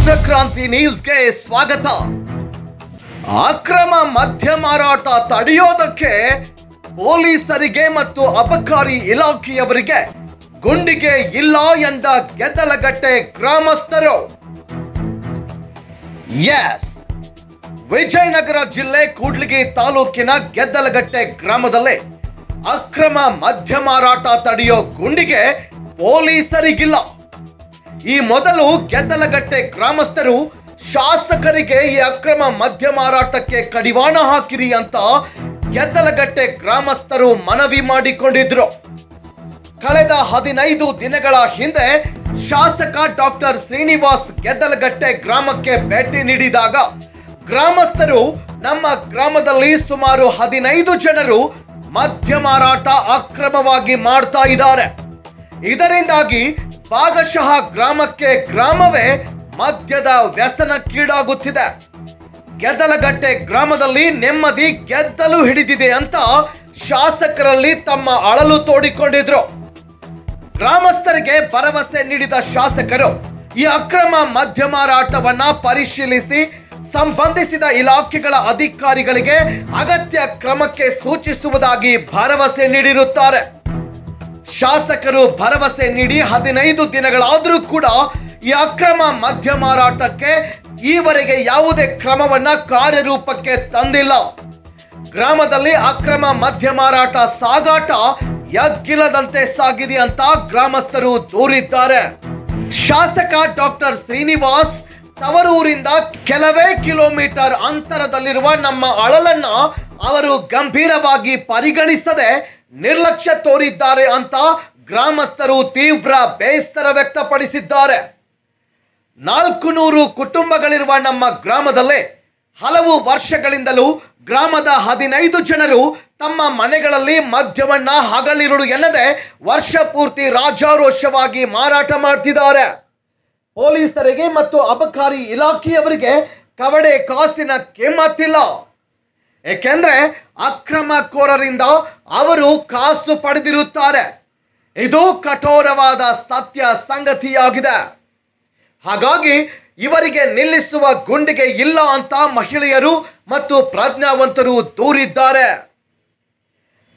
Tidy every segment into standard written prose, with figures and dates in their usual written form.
ರಾಷ್ಟ್ರ ಕ್ರಾಂತಿ ನ್ಯೂಸ್ಗೆ ಸ್ವಾಗತ. ಅಕ್ರಮ ಮದ್ಯ ಮಾರಾಟ ತಡೆಯೋದಕ್ಕೆ ಪೊಲೀಸರಿಗೆ ಮತ್ತು ಅಬಕಾರಿ ಇಲಾಖೆಯವರಿಗೆ ಗುಂಡಿಗೆ ಇಲ್ಲ ಎಂದ ಗೆದ್ದಲಗಟ್ಟೆ ಗ್ರಾಮಸ್ಥರು. ಎಸ್, ವಿಜಯನಗರ ಜಿಲ್ಲೆ ಕೂಡ್ಲಿಗಿ ತಾಲೂಕಿನ ಗೆದ್ದಲಗಟ್ಟೆ ಗ್ರಾಮದಲ್ಲಿ ಅಕ್ರಮ ಮದ್ಯ ಮಾರಾಟ ತಡೆಯೋ ಗುಂಡಿಗೆ ಪೊಲೀಸರಿಗಿಲ್ಲ. ಈ ಮೊದಲು ಗೆದ್ದಲಗಟ್ಟೆ ಗ್ರಾಮಸ್ಥರು ಶಾಸಕರಿಗೆ ಈ ಅಕ್ರಮ ಮದ್ಯ ಮಾರಾಟಕ್ಕೆ ಕಡಿವಾಣ ಹಾಕಿರಿ ಅಂತ ಗೆದ್ದಲಗಟ್ಟೆ ಗ್ರಾಮಸ್ಥರು ಮನವಿ ಮಾಡಿಕೊಂಡಿದ್ರು. ಕಳೆದ 15 ದಿನಗಳ ಹಿಂದೆ ಶಾಸಕ ಡಾಕ್ಟರ್ ಶ್ರೀನಿವಾಸ್ ಗೆದ್ದಲಗಟ್ಟೆ ಗ್ರಾಮಕ್ಕೆ ಭೇಟಿ ನೀಡಿದಾಗ ಗ್ರಾಮಸ್ಥರು ನಮ್ಮ ಗ್ರಾಮದಲ್ಲಿ ಸುಮಾರು 15 ಜನರು ಮದ್ಯ ಮಾರಾಟ ಅಕ್ರಮವಾಗಿ ಮಾಡ್ತಾ ಇದ್ದಾರೆ. ಇದರಿಂದಾಗಿ ಭಾಗಶಃ ಗ್ರಾಮವೇ ಮದ್ಯದ ವ್ಯಸನಕ್ಕೀಡಾಗುತ್ತಿದೆ. ಗೆದ್ದಲಗಟ್ಟೆ ಗ್ರಾಮದಲ್ಲಿ ನೆಮ್ಮದಿ ಗೆದ್ದಲು ಹಿಡಿದಿದೆ ಅಂತ ಶಾಸಕರಲ್ಲಿ ತಮ್ಮ ಅಳಲು ತೋಡಿಕೊಂಡಿದ್ರು. ಗ್ರಾಮಸ್ಥರಿಗೆ ಭರವಸೆ ನೀಡಿದ ಶಾಸಕರು ಈ ಅಕ್ರಮ ಮದ್ಯ ಮಾರಾಟವನ್ನ ಪರಿಶೀಲಿಸಿ ಸಂಬಂಧಿಸಿದ ಇಲಾಖೆಗಳ ಅಧಿಕಾರಿಗಳಿಗೆ ಅಗತ್ಯ ಕ್ರಮಕ್ಕೆ ಸೂಚಿಸುವುದಾಗಿ ಭರವಸೆ ನೀಡಿರುತ್ತಾರೆ. ಶಾಸಕರು ಭರವಸೆ ನೀಡಿ 15 ದಿನಗಳಾದರೂ ಕೂಡ ಈ ಅಕ್ರಮ ಮದ್ಯ ಮಾರಾಟಕ್ಕೆ ಈವರೆಗೆ ಯಾವುದೇ ಕ್ರಮವನ್ನ ಕಾರ್ಯರೂಪಕ್ಕೆ ತಂದಿಲ್ಲ. ಗ್ರಾಮದಲ್ಲಿ ಅಕ್ರಮ ಮದ್ಯ ಮಾರಾಟ ಸಾಗಾಟ ಯಗ್ಗಿಲ್ಲದಂತೆ ಸಾಗಿದೆ ಅಂತ ಗ್ರಾಮಸ್ಥರು ದೂರಿದ್ದಾರೆ. ಶಾಸಕ ಡಾಕ್ಟರ್ ಶ್ರೀನಿವಾಸ್ ತವರೂರಿಂದ ಕೆಲವೇ ಕಿಲೋಮೀಟರ್ ಅಂತರದಲ್ಲಿರುವ ನಮ್ಮ ಅಳಲನ್ನ ಅವರು ಗಂಭೀರವಾಗಿ ಪರಿಗಣಿಸದೆ ನಿರ್ಲಕ್ಷ್ಯ ತೋರಿದ್ದಾರೆ ಅಂತ ಗ್ರಾಮಸ್ಥರು ತೀವ್ರ ಬೇಸರ ವ್ಯಕ್ತಪಡಿಸಿದ್ದಾರೆ. 400 ಕುಟುಂಬಗಳಿರುವ ನಮ್ಮ ಗ್ರಾಮದಲ್ಲೇ ಹಲವು ವರ್ಷಗಳಿಂದಲೂ ಗ್ರಾಮದ 15 ಜನರು ತಮ್ಮ ಮನೆಗಳಲ್ಲಿ ಮದ್ಯವನ್ನ ಹಗಲಿರುಳು ಎನ್ನದೆ ವರ್ಷ ಪೂರ್ತಿ ರಾಜಾರೋಷವಾಗಿ ಮಾರಾಟ ಮಾಡ್ತಿದ್ದಾರೆ. ಪೊಲೀಸರಿಗೆ ಮತ್ತು ಅಬಕಾರಿ ಇಲಾಖೆಯವರಿಗೆ ಕವಡೆ ಕಾಸಿನ ಕಿಮ್ಮತ್ತಿಲ್ಲ. ಏಕೆಂದ್ರೆ ಅಕ್ರಮಕೋರರಿಂದ ಅವರು ಕಾಸು ಪಡೆದಿರುತ್ತಾರೆ. ಇದು ಕಠೋರವಾದ ಸತ್ಯ ಸಂಗತಿಯಾಗಿದೆ. ಹಾಗಾಗಿ ಇವರಿಗೆ ನಿಲ್ಲಿಸುವ ಗುಂಡಿಗೆ ಇಲ್ಲ ಅಂತ ಮಹಿಳೆಯರು ಮತ್ತು ಪ್ರಜ್ಞಾವಂತರು ದೂರಿದ್ದಾರೆ.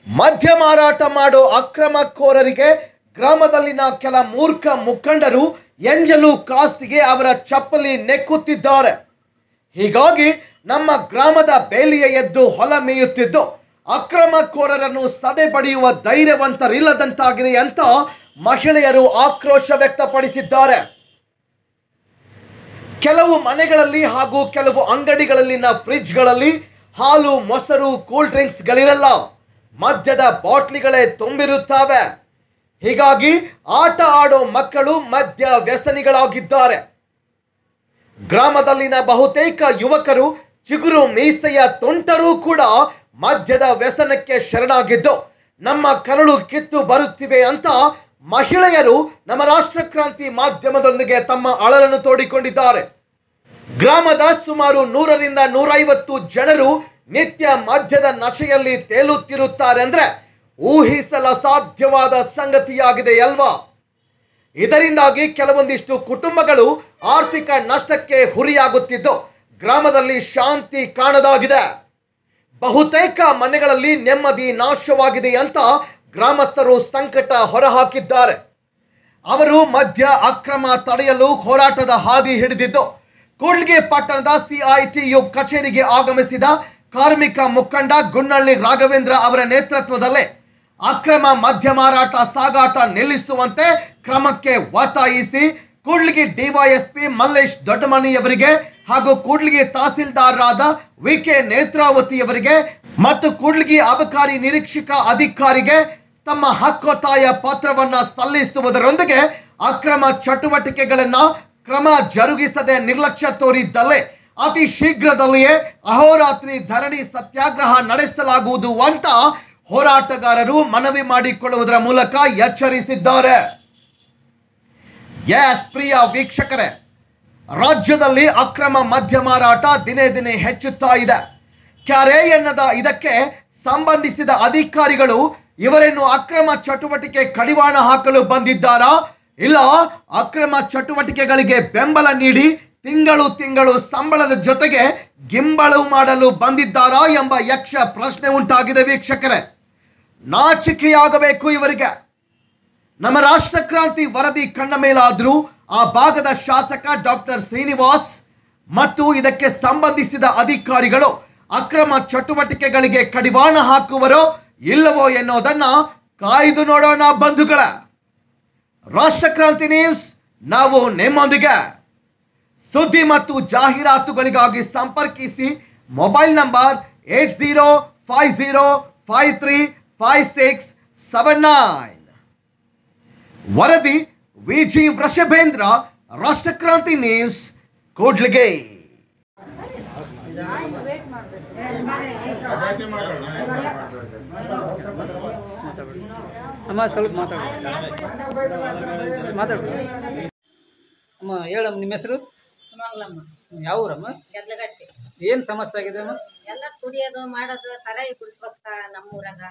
ಮದ್ಯ ಮಾರಾಟ ಮಾಡೋ ಅಕ್ರಮಕೋರರಿಗೆ ಗ್ರಾಮದಲ್ಲಿನ ಕೆಲ ಮೂರ್ಖ ಮುಖಂಡರು ಎಂಜಲು ಕಾಸಿಗೆ ಅವರ ಚಪ್ಪಲಿ ನೆಕ್ಕುತ್ತಿದ್ದಾರೆ. ಹೀಗಾಗಿ ನಮ್ಮ ಗ್ರಾಮದ ಬೇಲಿಯ ಎದ್ದು ಹೊಲ ಮೇಯುತ್ತಿದ್ದು ಅಕ್ರಮಕೋರರನ್ನು ಸದೆ ಬಡಿಯುವ ಧೈರ್ಯವಂತರಿಲ್ಲದಂತಾಗಿದೆ ಅಂತ ಮಹಿಳೆಯರು ಆಕ್ರೋಶ ವ್ಯಕ್ತಪಡಿಸಿದ್ದಾರೆ. ಕೆಲವು ಮನೆಗಳಲ್ಲಿ ಹಾಗೂ ಕೆಲವು ಅಂಗಡಿಗಳಲ್ಲಿನ ಫ್ರಿಡ್ಜ್ಗಳಲ್ಲಿ ಹಾಲು, ಮೊಸರು, ಕೂಲ್ ಡ್ರಿಂಕ್ಸ್ಗಳಿರಲ್ಲ, ಮದ್ಯದ ಬಾಟ್ಲಿಗಳೇ ತುಂಬಿರುತ್ತವೆ. ಹೀಗಾಗಿ ಆಟ ಆಡೋ ಮಕ್ಕಳು ಮದ್ಯ ವ್ಯಸನಿಗಳಾಗಿದ್ದಾರೆ. ಗ್ರಾಮದಲ್ಲಿನ ಬಹುತೇಕ ಯುವಕರು ಚಿಗುರು ಮೀಸೆಯ ತುಂಟರೂ ಕೂಡ ಮದ್ಯದ ವ್ಯಸನಕ್ಕೆ ಶರಣಾಗಿದ್ದು ನಮ್ಮ ಕರುಳು ಕಿತ್ತು ಬರುತ್ತಿವೆ ಅಂತ ಮಹಿಳೆಯರು ನಮ್ಮ ರಾಷ್ಟ್ರ ಕ್ರಾಂತಿ ಮಾಧ್ಯಮದೊಂದಿಗೆ ತಮ್ಮ ಅಳಲನ್ನು ತೋಡಿಕೊಂಡಿದ್ದಾರೆ. ಗ್ರಾಮದ ಸುಮಾರು 100ರಿಂದ 150 ಜನರು ನಿತ್ಯ ಮದ್ಯದ ನಶೆಯಲ್ಲಿ ತೇಲುತ್ತಿರುತ್ತಾರೆ ಅಂದ್ರೆ ಊಹಿಸಲು ಅಸಾಧ್ಯವಾದ ಸಂಗತಿಯಾಗಿದೆ ಅಲ್ವಾ? ಇದರಿಂದಾಗಿ ಕೆಲವೊಂದಿಷ್ಟು ಕುಟುಂಬಗಳು ಆರ್ಥಿಕ ನಷ್ಟಕ್ಕೆ ಹುರಿಯಾಗುತ್ತಿದ್ದು ಗ್ರಾಮದಲ್ಲಿ ಶಾಂತಿ ಕಾಣದಾಗಿದೆ. ಬಹುತೇಕ ಮನೆಗಳಲ್ಲಿ ನೆಮ್ಮದಿ ನಾಶವಾಗಿದೆ ಅಂತ ಗ್ರಾಮಸ್ಥರು ಸಂಕಟ ಹೊರಹಾಕಿದ್ದಾರೆ. ಅವರು ಮದ್ಯ ಅಕ್ರಮ ತಡೆಯಲು ಹೋರಾಟದ ಹಾದಿ ಹಿಡಿದಿದ್ದು ಕೂಡ್ಲಿಗಿ ಪಟ್ಟಣದ CITU ಕಚೇರಿಗೆ ಆಗಮಿಸಿದ ಕಾರ್ಮಿಕ ಮುಖಂಡ ಗುನ್ನಳ್ಳಿ ರಾಘವೇಂದ್ರ ಅವರ ನೇತೃತ್ವದಲ್ಲೇ ಅಕ್ರಮ ಮದ್ಯ ಮಾರಾಟ ಸಾಗಾಟ ನಿಲ್ಲಿಸುವಂತೆ ಕ್ರಮಕ್ಕೆ ಒತ್ತಾಯಿಸಿ ಕೂಡ್ಲಿಗಿ DYSP ಮಲ್ಲೇಶ್ ದೊಡ್ಡಮನಿಯವರಿಗೆ ಹಾಗೂ ಕೂಡ್ಲಿಗಿ ತಹಸೀಲ್ದಾರರಾದ VK ನೇತ್ರಾವತಿಯವರಿಗೆ ಮತ್ತು ಕೂಡ್ಲಿಗಿ ಅಬಕಾರಿ ನಿರೀಕ್ಷಕ ಅಧಿಕಾರಿಗೆ ತಮ್ಮ ಹಕ್ಕೊತ್ತಾಯ ಪತ್ರವನ್ನ ಸಲ್ಲಿಸುವುದರೊಂದಿಗೆ ಅಕ್ರಮ ಚಟುವಟಿಕೆಗಳನ್ನ ಕ್ರಮ ಜರುಗಿಸದೆ ನಿರ್ಲಕ್ಷ್ಯ ತೋರಿದ್ದಲ್ಲೇ ಅತಿ ಶೀಘ್ರದಲ್ಲಿಯೇ ಅಹೋರಾತ್ರಿ ಧರಣಿ ಸತ್ಯಾಗ್ರಹ ನಡೆಸಲಾಗುವುದು ಅಂತ ಹೋರಾಟಗಾರರು ಮನವಿ ಮಾಡಿಕೊಳ್ಳುವುದರ ಮೂಲಕ ಎಚ್ಚರಿಸಿದ್ದಾರೆ. ಎಸ್ ಪ್ರಿಯ ವೀಕ್ಷಕರೇ, ರಾಜ್ಯದಲ್ಲಿ ಅಕ್ರಮ ಮದ್ಯ ಮಾರಾಟ ದಿನೇ ದಿನೇ ಹೆಚ್ಚುತ್ತಾ ಇದೆ. ಕ್ಯಾರೆ ಎನ್ನದ ಇದಕ್ಕೆ ಸಂಬಂಧಿಸಿದ ಅಧಿಕಾರಿಗಳು ಇವರೇನು ಅಕ್ರಮ ಚಟುವಟಿಕೆ ಕಡಿವಾಣ ಹಾಕಲು ಬಂದಿದ್ದಾರಾ ಇಲ್ಲ ಅಕ್ರಮ ಚಟುವಟಿಕೆಗಳಿಗೆ ಬೆಂಬಲ ನೀಡಿ ತಿಂಗಳು ತಿಂಗಳು ಸಂಬಳದ ಜೊತೆಗೆ ಗಿಂಬಳು ಮಾಡಲು ಬಂದಿದ್ದಾರಾ ಎಂಬ ಯಕ್ಷ ಪ್ರಶ್ನೆ ಉಂಟಾಗಿದೆ ವೀಕ್ಷಕರೇ. ನಾಚಿಕೆಯಾಗಬೇಕು ಇವರಿಗೆ. ನಮ್ಮ ರಾಷ್ಟ್ರಕ್ರಾಂತಿ ವರದಿ ಕಣ್ಣ ಮೇಲಾದರೂ ಆ ಭಾಗದ ಶಾಸಕ ಡಾಕ್ಟರ್ ಶ್ರೀನಿವಾಸ್ ಮತ್ತು ಇದಕ್ಕೆ ಸಂಬಂಧಿಸಿದ ಅಧಿಕಾರಿಗಳು ಅಕ್ರಮ ಚಟುವಟಿಕೆಗಳಿಗೆ ಕಡಿವಾಣ ಹಾಕುವರೋ ಇಲ್ಲವೋ ಎನ್ನುವುದನ್ನ ಕಾಯ್ದು ನೋಡೋಣ ಬಂಧುಗಳ. ರಾಷ್ಟ್ರಕ್ರಾಂತಿ ನ್ಯೂಸ್, ನಾವು ನಿಮ್ಮೊಂದಿಗೆ. ಸುದ್ದಿ ಮತ್ತು ಜಾಹೀರಾತುಗಳಿಗಾಗಿ ಸಂಪರ್ಕಿಸಿ ಮೊಬೈಲ್ ನಂಬರ್ 8050535679. ವರದಿ ವಿಜಿ ವೃಷಭೇಂದ್ರ, ರಾಷ್ಟ್ರಕ್ರಾಂತಿ ನ್ಯೂಸ್, ಕೂಡ್ಲಿಗೆ. ಅಮ್ಮ ಸ್ವಲ್ಪ ಮಾತಾಡ್ರಿ. ಅಮ್ಮ ಹೇಳಮ್ಮ, ನಿಮ್ಮ ಹೆಸರು? ಸುಮಂಗ್ಲಮ್ಮ. ಯಾವ ಊರಮ್ಮ? ಜಡ್ಲಗಟ್ಟಿ. ಏನು ಸಮಸ್ಯೆ ಆಗಿದೆ ಅಮ್ಮ? ಎಲ್ಲ ಕುಡಿಯೋದು ಮಾಡೋದು ಸರಾಯಿ ಕುಡಿಸ್ಬೇಕ. ನಮ್ಮೂರಾಗ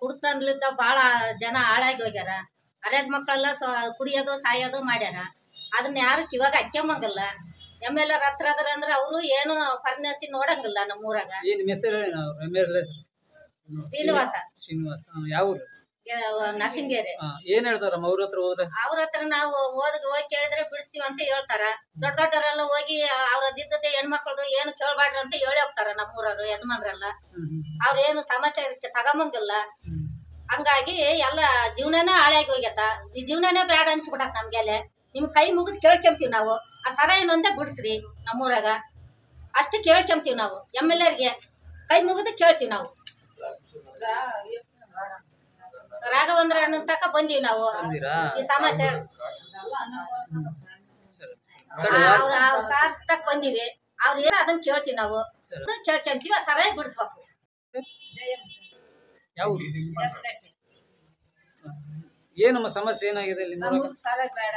ಕುಡ್ತನ್ಲಿದ್ದ ಭಾಳ ಜನ ಹಾಳಾಗಿ ಹೋಗ್ಯಾರ. ಹರಿಯದ ಮಕ್ಕಳೆಲ್ಲ ಕುಡಿಯೋದು ಸಾಯೋದು ಮಾಡ್ಯಾರ. ಅದನ್ನ ಯಾರು ಕಿವಾಗ ಹಾಕ್ಯಂಬಂಗಿಲ್ಲ. MLA ಹತ್ರ ಅದ್ರ ಅಂದ್ರೆ ಅವರು ಏನು ಫರ್ನಸಿ ನೋಡಂಗಿಲ್ಲ ನಮ್ಮೂರಾಗ. ಏನು ನಿಮ್ಮ ಹೆಸರು? ಶ್ರೀನಿವಾಸ. ಶ್ರೀನಿವಾಸ. ಯಾವ ಊರು? ನರಸಿಂಗೇರಿ. ಏನ್ ಹೇಳ್ತಾರಮ್ಮ ಅವ್ರ ಹತ್ರ ಹೋದ್ರೆ? ಅವ್ರ ಹತ್ರ ನಾವು ಹೋಗಿ ಕೇಳಿದ್ರೆ ಬಿಡಿಸ್ತೀವಿ ಅಂತ ಹೇಳ್ತಾರ. ದೊಡ್ಡ ದೊಡ್ಡವರೆಲ್ಲ ಹೋಗಿ ಅವ್ರದ್ದಿದ್ದದೆ ಹೆಣ್ಮಕ್ಳದು ಏನು ಕೇಳ್ಬಾಡ್ರಿ ಅಂತ ಹೇಳಿ ಹೋಗ್ತಾರ ನಮ್ಮೂರವ್ರು ಯಜಮಾನ್ರೆಲ್ಲ. ಅವ್ರೇನು ಸಮಸ್ಯೆ ತಗೊಂಬಂಗಿಲ್ಲ. ಹಂಗಾಗಿ ಎಲ್ಲ ಜೀವನನೇ ಹಾಳಾಗಿ ಹೋಗ್ಯತ. ಈ ಜೀವನನೇ ಬೇಡ ಅನ್ಸ್ಬಿಟ್ಟತ್ ನಮ್ಗೆಲ್ಲ. ನಿಮ್ ಕೈ ಮುಗಿದ್ ಕೇಳ್ಕೊಂತೀವಿ ನಾವು. ಆ ಸರಾಯಿನೊಂದೇ ಬಿಡಿಸ್ರಿ ನಮ್ಮೂರಾಗ, ಅಷ್ಟು ಕೇಳ್ಕೊಂತೀವಿ ನಾವು. MLA ಕೈ ಮುಗಿದು ಕೇಳ್ತೀವಿ ನಾವು. ರಾಘವೇಂದ್ರ ಅಣ್ಣ ತಕ ಬಂದೀವಿ ನಾವು. ಈ ಸಮಸ್ಯೆ ಅವ್ರ ಸಾರ್ ತಕ್ ಬಂದೀವಿ. ಅವ್ರ ಏನ ಅದನ್ನ ಕೇಳ್ತೀವಿ ನಾವು, ಕೇಳ್ಕೊಂತೀವಿ. ಆ ಸರಾಯಿ ಬಿಡಿಸ್ಬೇಕು. ಏನಮ್ಮ ಸಮಸ್ಯೆ ಏನಾಗಿದೆ? ಸರಾಯಿ ಬೇಡ.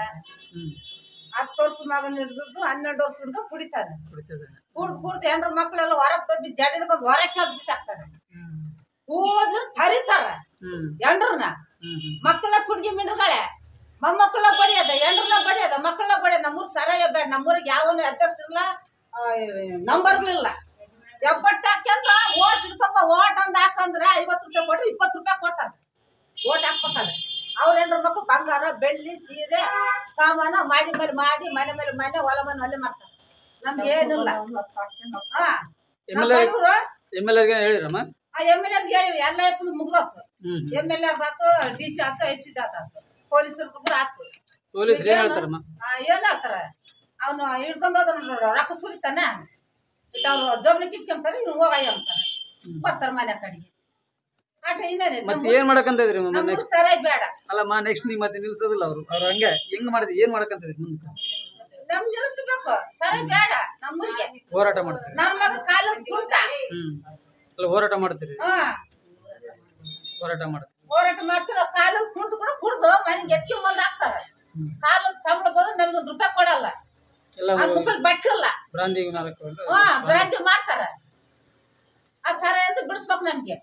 10 ವರ್ಷದ ಮಗನ ಹಿಡಿದು 12 ವರ್ಷ ಹುಡುಗ ಕುಡಿತಾನೆ. ಕುಡ್ದು ಹೆಂಡ್ರ ಮಕ್ಳೆಲ್ಲ ಹೊರಗ್ ಬಬ್ಬಿ ಜಡ್ ಹಿಡ್ಕೊಂಡು ಹೊರಕ್ಕೆ ಬಿಸಾಕ್ತಾರೆ. ಹೋದ್ರು ತರಿತಾರ ಹೆಂಡ್ರನ್ನ. ಮಕ್ಕಳನ್ನ ಸುಡ್ಗಿ ಮಿಂಡ್ಗಳೇ, ಮೊಮ್ಮಕ್ಕಳ ಬಡಿಯದ, ಹೆಂಡ್ರನ್ನ ಬಡಿಯದ, ಮಕ್ಕಳನ್ನ ಬಡಿಯದ. ನಮ್ಮೂರ್ ಸರಾಯ ಬೇಡ. ನಮ್ಮೂರಿಗೆ ಯಾವನು ಅಧ್ಯಕ್ಷ ಇಲ್ಲ, ನಂಬರ್ಗಳಿಲ್ಲ. ಎಬ್ಬಟ್ಟು ಹಾಕ್ಯಂದ ಓಟ್ ಹಿಡ್ಕೊಂಬ. ಓಟ್ ಅಂದ್ ಹಾಕಂದ್ರೆ 50 ರೂಪಾಯಿ ಕೊಟ್ರೆ 20 ರೂಪಾಯಿ ಕೊಡ್ತಾರ. ಓಟ್ ಹಾಕ್ಬೇಕಾದ್ರೆ ಅವ್ರ ಹೆಂಡ್ರ ಮಕ್ಳು ಬಂಗಾರ, ಬೆಳ್ಳಿ, ಸೀರೆ, ಸಾಮಾನು ಮಾಡಿ ಮೇಲೆ ಮಾಡಿ ಮನೆ ಮೇಲೆ ಮನೆ, ಹೊಲ ಮನೆ ಹೊಲೆ ಮಾಡ್ತಾರೆ. ನಮ್ಗೆ ಏನಿಲ್ಲ. MLA ಹೇಳಿರಮ್ಮ? MLA ಹೇಳಿವಿ. ಎಲ್ಲ ಮುಗ್ದೋತು. MLA ಆತು, DC ಆತು, HD ಆತು, ಪೊಲೀಸರು ಕೂಡ ಆತು. ಪೊಲೀಸರು ಏನ್ ಹೇಳ್ತಾರಮ್ಮ? ಏನ್ ಹೇಳ್ತಾರ? ಅವನು ಹಿಡ್ಕೊಂಡ್ ಹೋದ ರೊಕ್ಕ ಸುರಿತಾನ. ಅವ್ರು ಜೋಬ್ಲಿ ಕಿತ್ಕೊಂತಾರೆ, ಇವ್ರು ಹೋಗಯ್ಯ ಅಂತಾರೆ. ಬರ್ತಾರ ಮನೆ ಕಡೆಗೆ. ಮತ್ತೆ ಏನ್ ಮಾಡಕಂತ ಇದ್ರಿ? ಸರಾಯಿ ಬೇಡ ಅಲ್ಲಮ್ಮ, ನೆಕ್ಸ್ಟ್ ನೀವ್ ಮತ್ತೆ ನಿಲ್ಸೋದಿಲ್ಲ. ಅವ್ರು ಹಂಗೆ ಹೆಂಗ್ ಮಾಡಿದ್ರಿ? ಏನ್ ಮಾಡಕಂತ ಇದ್ರಿ ಮುಂದೆ? ನಮ್ಗೆ ನಿಲ್ಲಿಸ್ಬೇಕು. ಸರಾಯಿ ಬೇಡ ನಮ್ಮೂರಿಗೆ. ಹೋರಾಟ ಮಾಡ್ತೀರಿ? ನನ್ನ ಮಗ ಕಾಲ ಕುಂಟ. ಅಲ್ಲ, ಹೋರಾಟ ಮಾಡ್ತೀರಿ? ಹೋರಾಟ ಮಾಡ್ತೀರ. ಕಾಲ ಕುಂಟು ಕೂಡ ಕುಡ್ದು ಮನೆಗೆ ಎತ್ತಿ ಮುಂದೆ ಹಾಕ್ತಾರ. ಕಾಲ ಸಂಬಳ ಬಂದ್ರೆ ನಮ್ಗೆ ₹1 ಕೊಡಲ್ಲ. ಮಕ್ಕಳಿಗೆ ಬಟ್ಟಿಲ್ಲ. ಬ್ರಾಂದಿ ಬ್ರಾಂತಿ ಮಾಡ್ತಾರ. ಆ ಸರಾಯಿ ಅಂತ ಬಿಡಿಸ್ಬೇಕು ನಮ್ಗೆ.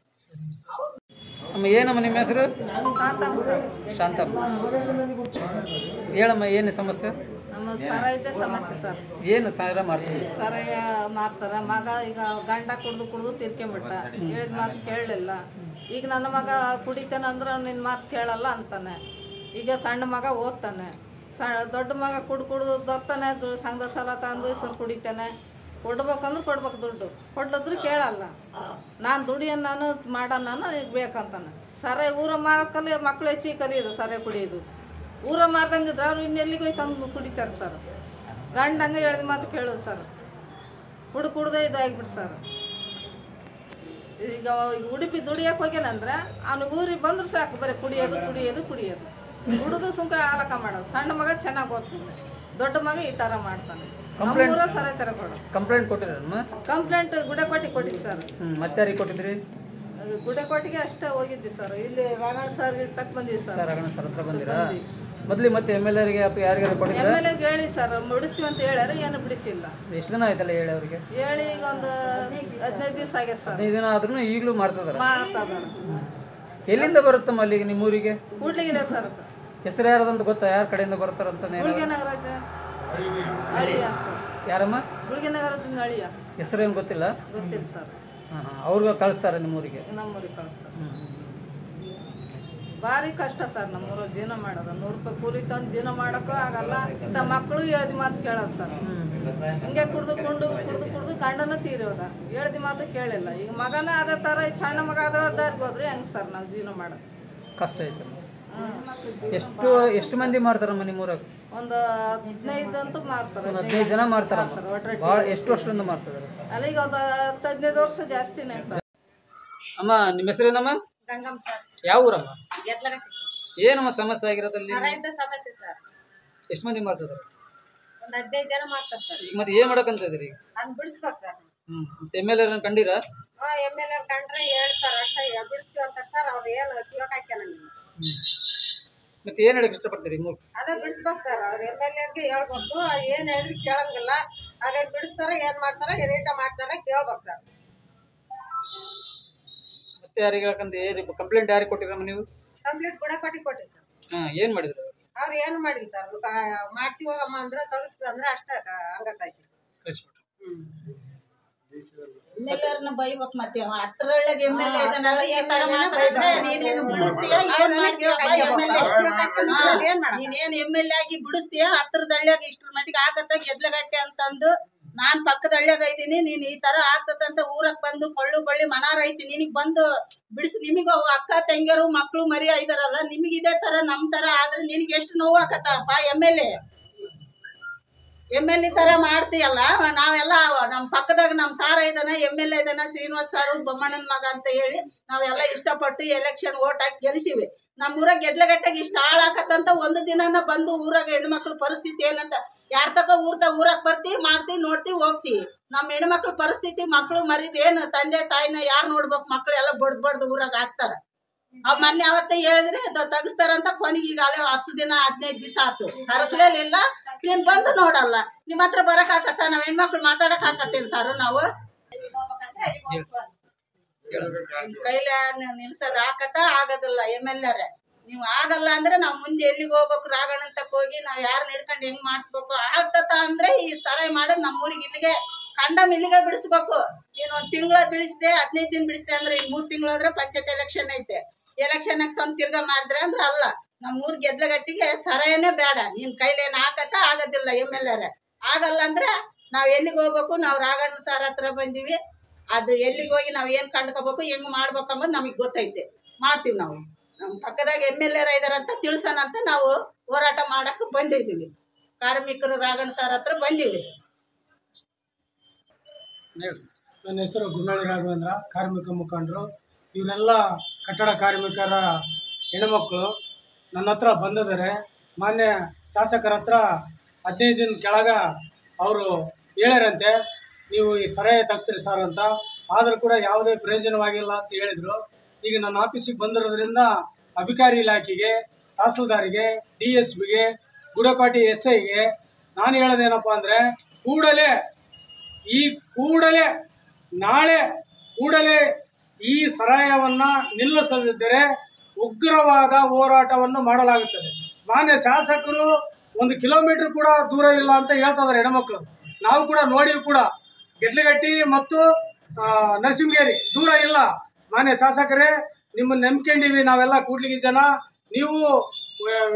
ಅಮ್ಮ, ಏನಮ್ಮ ನಿಮ್ಮ ಹೆಸರು? ಶಾಂತಮ್ಮ. ಹೇಳಮ್ಮ, ಏನು ಸಮಸ್ಯೆ? ಸರಾಯಿದ್ದೆ ಸಮಸ್ಯೆ ಸರ್. ಏನು ಸಾರ ಮಾಡ್ತೀವಿ? ಸರಾಯ ಮಾರ್ತಾರ. ಮಗ ಈಗ ಗಂಡ ಕುಡ್ದು ತೀರ್ಕೊಂಬಿಟ್ಟ. ಹೇಳಿದ ಮಾತು ಕೇಳಲಿಲ್ಲ. ಈಗ ನನ್ನ ಮಗ ಕುಡಿತಾನಂದ್ರೆ ನಿನ್ನ ಮಾತು ಕೇಳಲ್ಲ ಅಂತಾನೆ. ಈಗ ಸಣ್ಣ ಮಗ ಓದ್ತಾನೆ. ದೊಡ್ಡ ಮಗ ಕುಡ್ದು ದೊರ್ತಾನೆ. ಸಂಘದ ಸಾಲ ತಂದು ಸ್ವಲ್ಪ ಕುಡಿತಾನೆ. ಕೊಡ್ಬೇಕಂದ್ರೆ ಕೊಡ್ಬೇಕು ದುಡ್ಡು. ಕೊಡ್ಲಿದ್ರು ಕೇಳಲ್ಲ. ನಾನು ದುಡಿಯೋನು ನಾನು ಮಾಡೋಣ ನಾನು ಈಗ ಬೇಕಂತಾನೆ. ಸರಾಯಿ ಊರ ಮಾರಕ್ಕಲ್ಲಿ ಮಕ್ಳು ಹೆಚ್ಚಿಗೆ ಕಲಿಯೋದು ಸರಾಯಿ ಕುಡಿಯೋದು. ಊರ ಮಾರ್ದಂಗಿದ್ರೆ ಅವ್ರು ಇನ್ನೆಲ್ಲಿಗೆ ಹೋಗಿ ತಂದು ಕುಡಿತಾರೆ ಸರ್. ಗಂಡಂಗೆ ಹೇಳಿದ ಮಾತು ಕೇಳೋದು ಸರ್. ಕುಡ್ದೇ ಇದಾಗಿಬಿಟ್ಟು ಸರ್. ಈಗ ಉಡುಪಿ ದುಡಿಯಕ್ಕೆ ಹೋಗ್ಯಾನಂದ್ರೆ ಅವ್ನಿಗೆ ಊರಿಗೆ ಬಂದ್ರೆ ಸಾಕು, ಬರೀ ಕುಡಿಯೋದು. ಕುಡಿದು ಸುಂಕ ಆಲಕ ಮಾಡೋದು. ಸಣ್ಣ ಮಗ ಚೆನ್ನಾಗಿ ಓದ್ತಾನೆ, ದೊಡ್ಡ ಮಗ ಈ ಥರ ಮಾಡ್ತಾನೆ. ನಮ್ಮೂರ ಸರಾಯಿ ತರ ಕೊಡು. ಕಂಪ್ಲೇಂಟ್ ಕೊಟ್ಟಿರಮ್ಮ? ಕಂಪ್ಲೇಂಟ್ ಗುಡಕೋಟಿ ಕೊಟ್ಟಿದ್ವಿ ಸರ್. ಮತ್ತೆ ಯಾರಿಗೆ ಕೊಟ್ಟಿದ್ರಿ? ಗುಡಕೋಟಿಗೆ ಅಷ್ಟೇ ಹೋಗಿದ್ವಿ ಸರ್. ಇಲ್ಲಿ ರಾಘಣ್ಣ ಸರ್ ತಕ್ಕ ಬಂದಿದ್ವಿ ಸರ್. ರಾಘಣ್ಣ ಸರ್ ಹತ್ರ ಬಂದಿರಾ? ಮೊದಲು ಮತ್ತೆ MLA ಅಥವಾ ಯಾರಿಗಾರು ಕೊಟ್ಟಿದ್ದೀರಾ? MLA ಹೇಳಿ ಸರ್ ಬಿಡಿಸ್ತೀವಿ ಅಂತ ಹೇಳ್ಯಾರ. ಏನು ಬಿಡಿಸಿಲ್ಲ. ಎಷ್ಟು ದಿನ ಆಯ್ತಲ್ಲ ಹೇಳಿ ಅವ್ರಿಗೆ? ಹೇಳಿ ಈಗ ಒಂದು 15 ದಿವಸ ಆಗೈತೆ ಸರ್. 15 ದಿನ ಆದ್ರೂ ಈಗಲೂ ಮಾಡ್ತದಾರ? ಮಾಡ್ತಾರ. ಎಲ್ಲಿಂದ ಬರುತ್ತಮ್ಮ ಅಲ್ಲಿಗೆ ನಿಮ್ಮೂರಿಗೆ? ಕೂಡ್ಲಿಗಿದೆ ಸರ್. ಹೆಸರು ಯಾರದಂತ ಗೊತ್ತಾ? ಯಾರ ಕಡೆಯಿಂದ ಬರ್ತಾರಂತ? ಹುಳಿಗೆ ನಾಗರಾಜ. ಅಳಿಯ ಸರ್, ಯಾರಮ್ಮ? ಗುಳಿಗೆನಗರದಿಂದ ಅಳಿಯ. ಹೆಸರೇನು ಗೊತ್ತಿಲ್ಲ? ಗೊತ್ತಿಲ್ಲ ಸರ್. ಅವ್ರಿಗೆ ಕಳಿಸ್ತಾರೆ ನಿಮ್ಮೂರಿಗೆ? ನಮ್ಮೂರಿಗೆ ಕಳಿಸ್ತಾರೆ. ಭಾರಿ ಕಷ್ಟ ಸರ್ ನಮ್ಮೂರಲ್ಲಿ ಜೀವನ ಮಾಡೋದು. 100 ರೂಪಾಯಿ ಕೂಲಿ ತಂದು ಜೀವನ ಮಾಡೋಕ್ಕೂ ಆಗಲ್ಲ. ಇಂಥ ಮಕ್ಕಳು ಹೇಳ್ದಿ ಮಾತು ಕೇಳೋದು ಸರ್. ಹಿಂಗೆ ಕುಡ್ದು ಗಂಡನೂ ತೀರೋದ, ಹೇಳ್ದಿ ಮಾತು ಕೇಳಿಲ್ಲ. ಈಗ ಮಗನೇ ಅದೇ ಥರ, ಈಗ ಸಣ್ಣ ಮಗ ಅದ ದಾರಿಗೆ ಹೋದ್ರೆ ಹೆಂಗೆ ಸರ್ ನಾವು ಜೀವನ ಮಾಡೋದು? ಕಷ್ಟ ಐತೆ. ಎಷ್ಟು ಮಂದಿ ಮಾರ್ತಾರಮ್ಮ ನಿಮ್ಮೂರಾಗ? ಒಂದು 15 ಅಂತೂ ಮಾರ್ತಾರೆ. 15 ಜನ ಮಾರ್ತಾರ. ಎಷ್ಟು ವರ್ಷದಿಂದ ಮಾರ್ತಿದಾರೆ? ಅಲ್ಲ ಈಗ ಒಂದು 15 ವರ್ಷ ಜಾಸ್ತಿನೇ ಸರ್. ಅಮ್ಮ ನಿಮ್ಮ ಹೆಸರೇನಮ್ಮ? ಗಂಗಮ್ಮ ಸರ್. ಯಾವ ಊರಮ್ಮ? ಗೆದ್ಲಗಟ್ಟಿ ಸರ್. ಏನಮ್ಮ ಸಮಸ್ಯೆ ಆಗಿರೋದಲ್ಲಿ? ಸರದಿಂದ ಸಮಸ್ಯೆ ಸರ್. ಎಷ್ಟು ಮಂದಿ ಮಾರ್ತಿದಾರೆ? ಒಂದು 15 ಜನ ಮಾಡ್ತಾರೆ ಸರ್. ಮತ್ತೆ ಏನ್ ಮಾಡಕಂತ ಇದ್ರಿ? ಅದನ್ನ ಬಿಡಿಸ್ಬೇಕು ಸರ್. MLA ಕಂಡೀರಾ? MLA ಕಂಡ್ರೆ ಹೇಳ್ತಾರ ಅಷ್ಟೇ, ಬಿಡಿಸ್ತೀವಿ ಅಂತಾರೆ ಸರ್. ಅವ್ರು ಏನು ಕಿವಾಗ ಹಾಕ್ಯಾನ ಮತ್ತೆ ಏನ್ ಹೇಳಕ್ ಇಷ್ಟಪಡ್ತೀರಿ? ಅದೇ ಬಿಡಿಸ್ಬೇಕು ಸರ್. ಅವ್ರು MLA ಹೇಳ್ಬೇಕು. ಏನ್ ಹೇಳಿದ್ರು ಕೇಳಂಗಿಲ್ಲ. ಅವ್ರೇನ್ ಬಿಡಿಸ್ತಾರ, ಏನ್ ಮಾಡ್ತಾರ, ಏನೇಟ ಮಾಡ್ತಾರ ಕೇಳ್ಬೇಕು ಸರ್. ಮತ್ತೆ ಯಾರಿಗೆ ಹೇಳಕಂತ ಕಂಪ್ಲೇಂಟ್ ಯಾರಿಗೆ ಕೊಟ್ಟಿರಮ್ಮ ನೀವು? ಕಂಪ್ಲೀಟ್ ಕೂಡ ಕೊಟ್ಟಿ ಸರ್. ಏನ್ ಮಾಡಿದ್ರು ಅವ್ರು ಏನು ಮಾಡಿಲ್ಲ ಸರ್. ಮಾಡ್ತೀವಿ ಹೋಗಮ್ಮ ಅಂದ್ರೆ ತಗಸ್ತೀವಿ ಅಂದ್ರೆ ಅಷ್ಟೇ ಹಂಗ ಕಳಿಸಿ. MLA ಬೈಬೇಕು. ಮತ್ತೆ ಹತ್ರೊಳಗೆ MLA ಇದನ್ನೆಲ್ಲ ಈ ತರ ಮಾಡ್ತಾರೆ. ನೀನೇನು ಬಿಡಿಸ್ತೀಯ, ಏನ್ ಮಾಡ್ತೀಯ? ನೀನೇನ್ MLA ಆಗಿ ಬಿಡಿಸ್ತೀಯ? ಹತ್ರದ ಹಳ್ಳಿಯಾಗ ಇಷ್ಟ್ರ ಮಟ್ಟಿಗೆ ಆಗತ್ತ ಗೆದ್ಲಗಟ್ಟೆ ಅಂತಂದು ನಾನ್ ಪಕ್ಕದ ಹಳ್ಳಿಯಾಗ ಇದ್ದೀನಿ. ನೀನ್ ಈ ತರ ಆಗ್ತದಂತ ಊರಕ್ ಬಂದು ಕೊಳ್ಳು ಬಳ್ಳಿ ಮನಾರ ಐತಿ, ನಿನಗ್ ಬಂದು ಬಿಡಿಸ್. ನಿಮಗ ಅಕ್ಕ ತಂಗಿಯರು ಮಕ್ಳು ಮರಿ ಐದಾರಲ್ಲ, ನಿಮಗ್ ಇದೇ ತರ ನಮ್ ತರ ಆದ್ರೆ ನಿನಗೆ ಎಷ್ಟು ನೋವು ಆಕತ್ತಪ್ಪ? MLA ತರ ಮಾಡ್ತೀಯಲ್ಲ. ನಾವೆಲ್ಲ ನಮ್ ಪಕ್ಕದಾಗ ನಮ್ ಸಾರ ಇದಾನ, MLA ಇದಾನ, ಶ್ರೀನಿವಾಸ್ ಸಾರು ಬೊಮ್ಮಣ್ಣನ ಮಗ ಅಂತ ಹೇಳಿ ನಾವೆಲ್ಲ ಇಷ್ಟಪಟ್ಟು ಎಲೆಕ್ಷನ್ ಓಟ್ ಹಾಕಿ ಗೆಲ್ಸಿವಿ. ನಮ್ ಊರಾಗ ಗೆದ್ಲಗಟ್ಟಾಗ ಇಷ್ಟ ಹಾಳಾಕತ್ತಂತ ಒಂದು ದಿನನ ಬಂದು ಊರಾಗ ಹೆಣ್ಮಕ್ಳ ಪರಿಸ್ಥಿತಿ ಏನಂತ ಯಾರ ತಕ ಊರಾಗ ಬರ್ತೀವಿ, ಮಾಡ್ತೀವಿ, ನೋಡ್ತೀವಿ, ಹೋಗ್ತೀವಿ. ನಮ್ಮ ಹೆಣ್ಮಕ್ಳ ಪರಿಸ್ಥಿತಿ, ಮಕ್ಳು ಮರಿದ್ ಏನು, ತಂದೆ ತಾಯಿನ ಯಾರು ನೋಡ್ಬೇಕು? ಮಕ್ಳು ಎಲ್ಲ ಬಡ್ದು ಊರಾಗ ಹಾಕ್ತಾರ. ಅವ್ ಮೊನ್ನೆ ಅವತ್ತೇ ಹೇಳಿದ್ರೆ ತಗಸ್ತಾರಂತ. ಕೊನೆಗೆ ಈಗ 10 ದಿನ 15 ದಿವಸ ಆತು, ತರಸ್ಲೇಲಿಲ್ಲ. ನೀನ್ ಬಂದು ನೋಡಲ್ಲ. ನಿಮ್ ಹತ್ರ ಬರಕ್ ಆಕತ್ತ? ನಾವ್ ಹೆಣ್ಮಕ್ಳು ಮಾತಾಡಕ್ ಆಕತ್ತೇನ್ ಸರ್? ನಾವು ಕೈಲ ನಿಲ್ಸೋದ್ ಆಕತ್ತ? ಆಗೋದಿಲ್ಲ. MLA ನೀವು ಆಗಲ್ಲ ಅಂದ್ರೆ ನಾವ್ ಮುಂದೆ ಎಲ್ಲಿಗೆ ಹೋಗ್ಬೇಕು? ರಾಗಣ್ಣಂತಕ್ ಹೋಗಿ ನಾವ್ ಯಾರನ್ನ ಹಿಡ್ಕೊಂಡು ಹೆಂಗ್ ಮಾಡಿಸ್ಬೇಕು? ಆಗ್ತತ ಅಂದ್ರೆ ಈ ಸರಾಯಿ ಮಾಡೋದ್ ನಮ್ಮೂರಿಗೆ ಇಲ್ಲಿಗೆ ಕಂಡಮ್ ಇಲ್ಲಿಗೆ ಬಿಡಿಸ್ಬೇಕು. ನೀನ್ 1 ತಿಂಗಳ ಬಿಡಿಸ್ದೆ, 15 ದಿನ ಬಿಡಿಸ್ದೆ ಅಂದ್ರೆ ಈಗ 3 ತಿಂಗಳು ಹೋದ್ರೆ ಪಂಚಾಯತ್ ಎಲೆಕ್ಷನ್ ಐತೆ. ಎಲೆಕ್ಷನ್ ತಂದು ತಿರ್ಗಾ ಮಾಡಿದ್ರೆ ಅಂದ್ರೆ ಅಲ್ಲ. ನಮ್ಮೂರ್ ಗೆದ್ಲಗಟ್ಟಿಗೆ ಸರಾಯನೇ ಬೇಡ. ನಿನ್ ಕೈಲೇನ್ ಹಾಕತ್ತ? ಆಗೋದಿಲ್ಲ. MLA ಆಗಲ್ಲ ಅಂದ್ರೆ ನಾವ್ ಎಲ್ಲಿಗೆ ಹೋಗ್ಬೇಕು? ನಾವ್ ರಾಗಣ್ಣ ಸಾರ್ ಹತ್ರ ಬಂದಿವಿ. ಅದು ಎಲ್ಲಿಗೆ ಹೋಗಿ ನಾವ್ ಏನ್ ಕಂಡ್ಕೋಬೇಕು, ಹೆಂಗ್ ಮಾಡ್ಬೇಕು ಅಂಬೋದು ನಮಗ್ ಗೊತ್ತೈತೆ. ಮಾಡ್ತೀವಿ ನಾವು. ನಮ್ ಪಕ್ಕದಾಗ MLA ಇದಾರಂತ ತಿಳ್ಸೋಣ ಅಂತ ನಾವು ಹೋರಾಟ ಮಾಡಕ್ ಬಂದಿದ್ದೀವಿ. ಕಾರ್ಮಿಕರು ರಾಗಣ್ಣ ಸಾರ್ ಹತ್ರ ಬಂದಿವಿ. ನನ್ನ ಹೆಸರು ಗುಂಡಳ್ಳಿ ರಾಘವೇಂದ್ರ, ಕಾರ್ಮಿಕ ಮುಖಂಡರು. ಇವರೆಲ್ಲ ಕಟ್ಟಡ ಕಾರ್ಮಿಕರ ಹೆಣ್ಮಕ್ಳು ನನ್ನ ಹತ್ರ ಬಂದಿದ್ದಾರೆ. ಮಾನ್ಯ ಶಾಸಕರ ಹತ್ರ 15 ದಿನ ಕೆಳಗ ಅವರು ಹೇಳ್ಯಾರಂತೆ, ನೀವು ಈ ಸರಾಯಿ ತಗ್ಸ್ರಿ ಸರ್ ಅಂತ. ಆದರೂ ಕೂಡ ಯಾವುದೇ ಪ್ರಯೋಜನವಾಗಿಲ್ಲ ಅಂತ ಹೇಳಿದರು. ಈಗ ನನ್ನ ಆಫೀಸಿಗೆ ಬಂದಿರೋದ್ರಿಂದ ಅಧಿಕಾರಿ ಇಲಾಖೆಗೆ, ತಹಸೀಲ್ದಾರಿಗೆ, DSPಗೆ, ಗುಡಕೋಟೆ SIಗೆ ನಾನು ಹೇಳೋದೇನಪ್ಪ ಅಂದರೆ, ನಾಳೆ ಕೂಡಲೇ ಈ ಸರಾಯವನ್ನು ನಿಲ್ಲಿಸದಿದ್ದರೆ ಉಗ್ರವಾದ ಹೋರಾಟವನ್ನು ಮಾಡಲಾಗುತ್ತದೆ. ಮಾನ್ಯ ಶಾಸಕರು 1 ಕಿಲೋಮೀಟರ್ ಕೂಡ ದೂರ ಇಲ್ಲ ಅಂತ ಹೇಳ್ತಾ ಇದ್ದಾರೆ ಹೆಣ್ಮಕ್ಳು. ನಾವು ಕೂಡ ನೋಡಿವಿ ಕೂಡ. ಗೆದ್ಲಗಟ್ಟಿ ಮತ್ತು ನರಸಿಂಹಗೇರಿ ದೂರ ಇಲ್ಲ. ಮಾನ್ಯ ಶಾಸಕರೇ, ನಿಮ್ಮನ್ನು ನಂಬ್ಕೊಂಡಿವಿ ನಾವೆಲ್ಲ ಕೂಡ್ಲಿಗಿ ಜನ. ನೀವು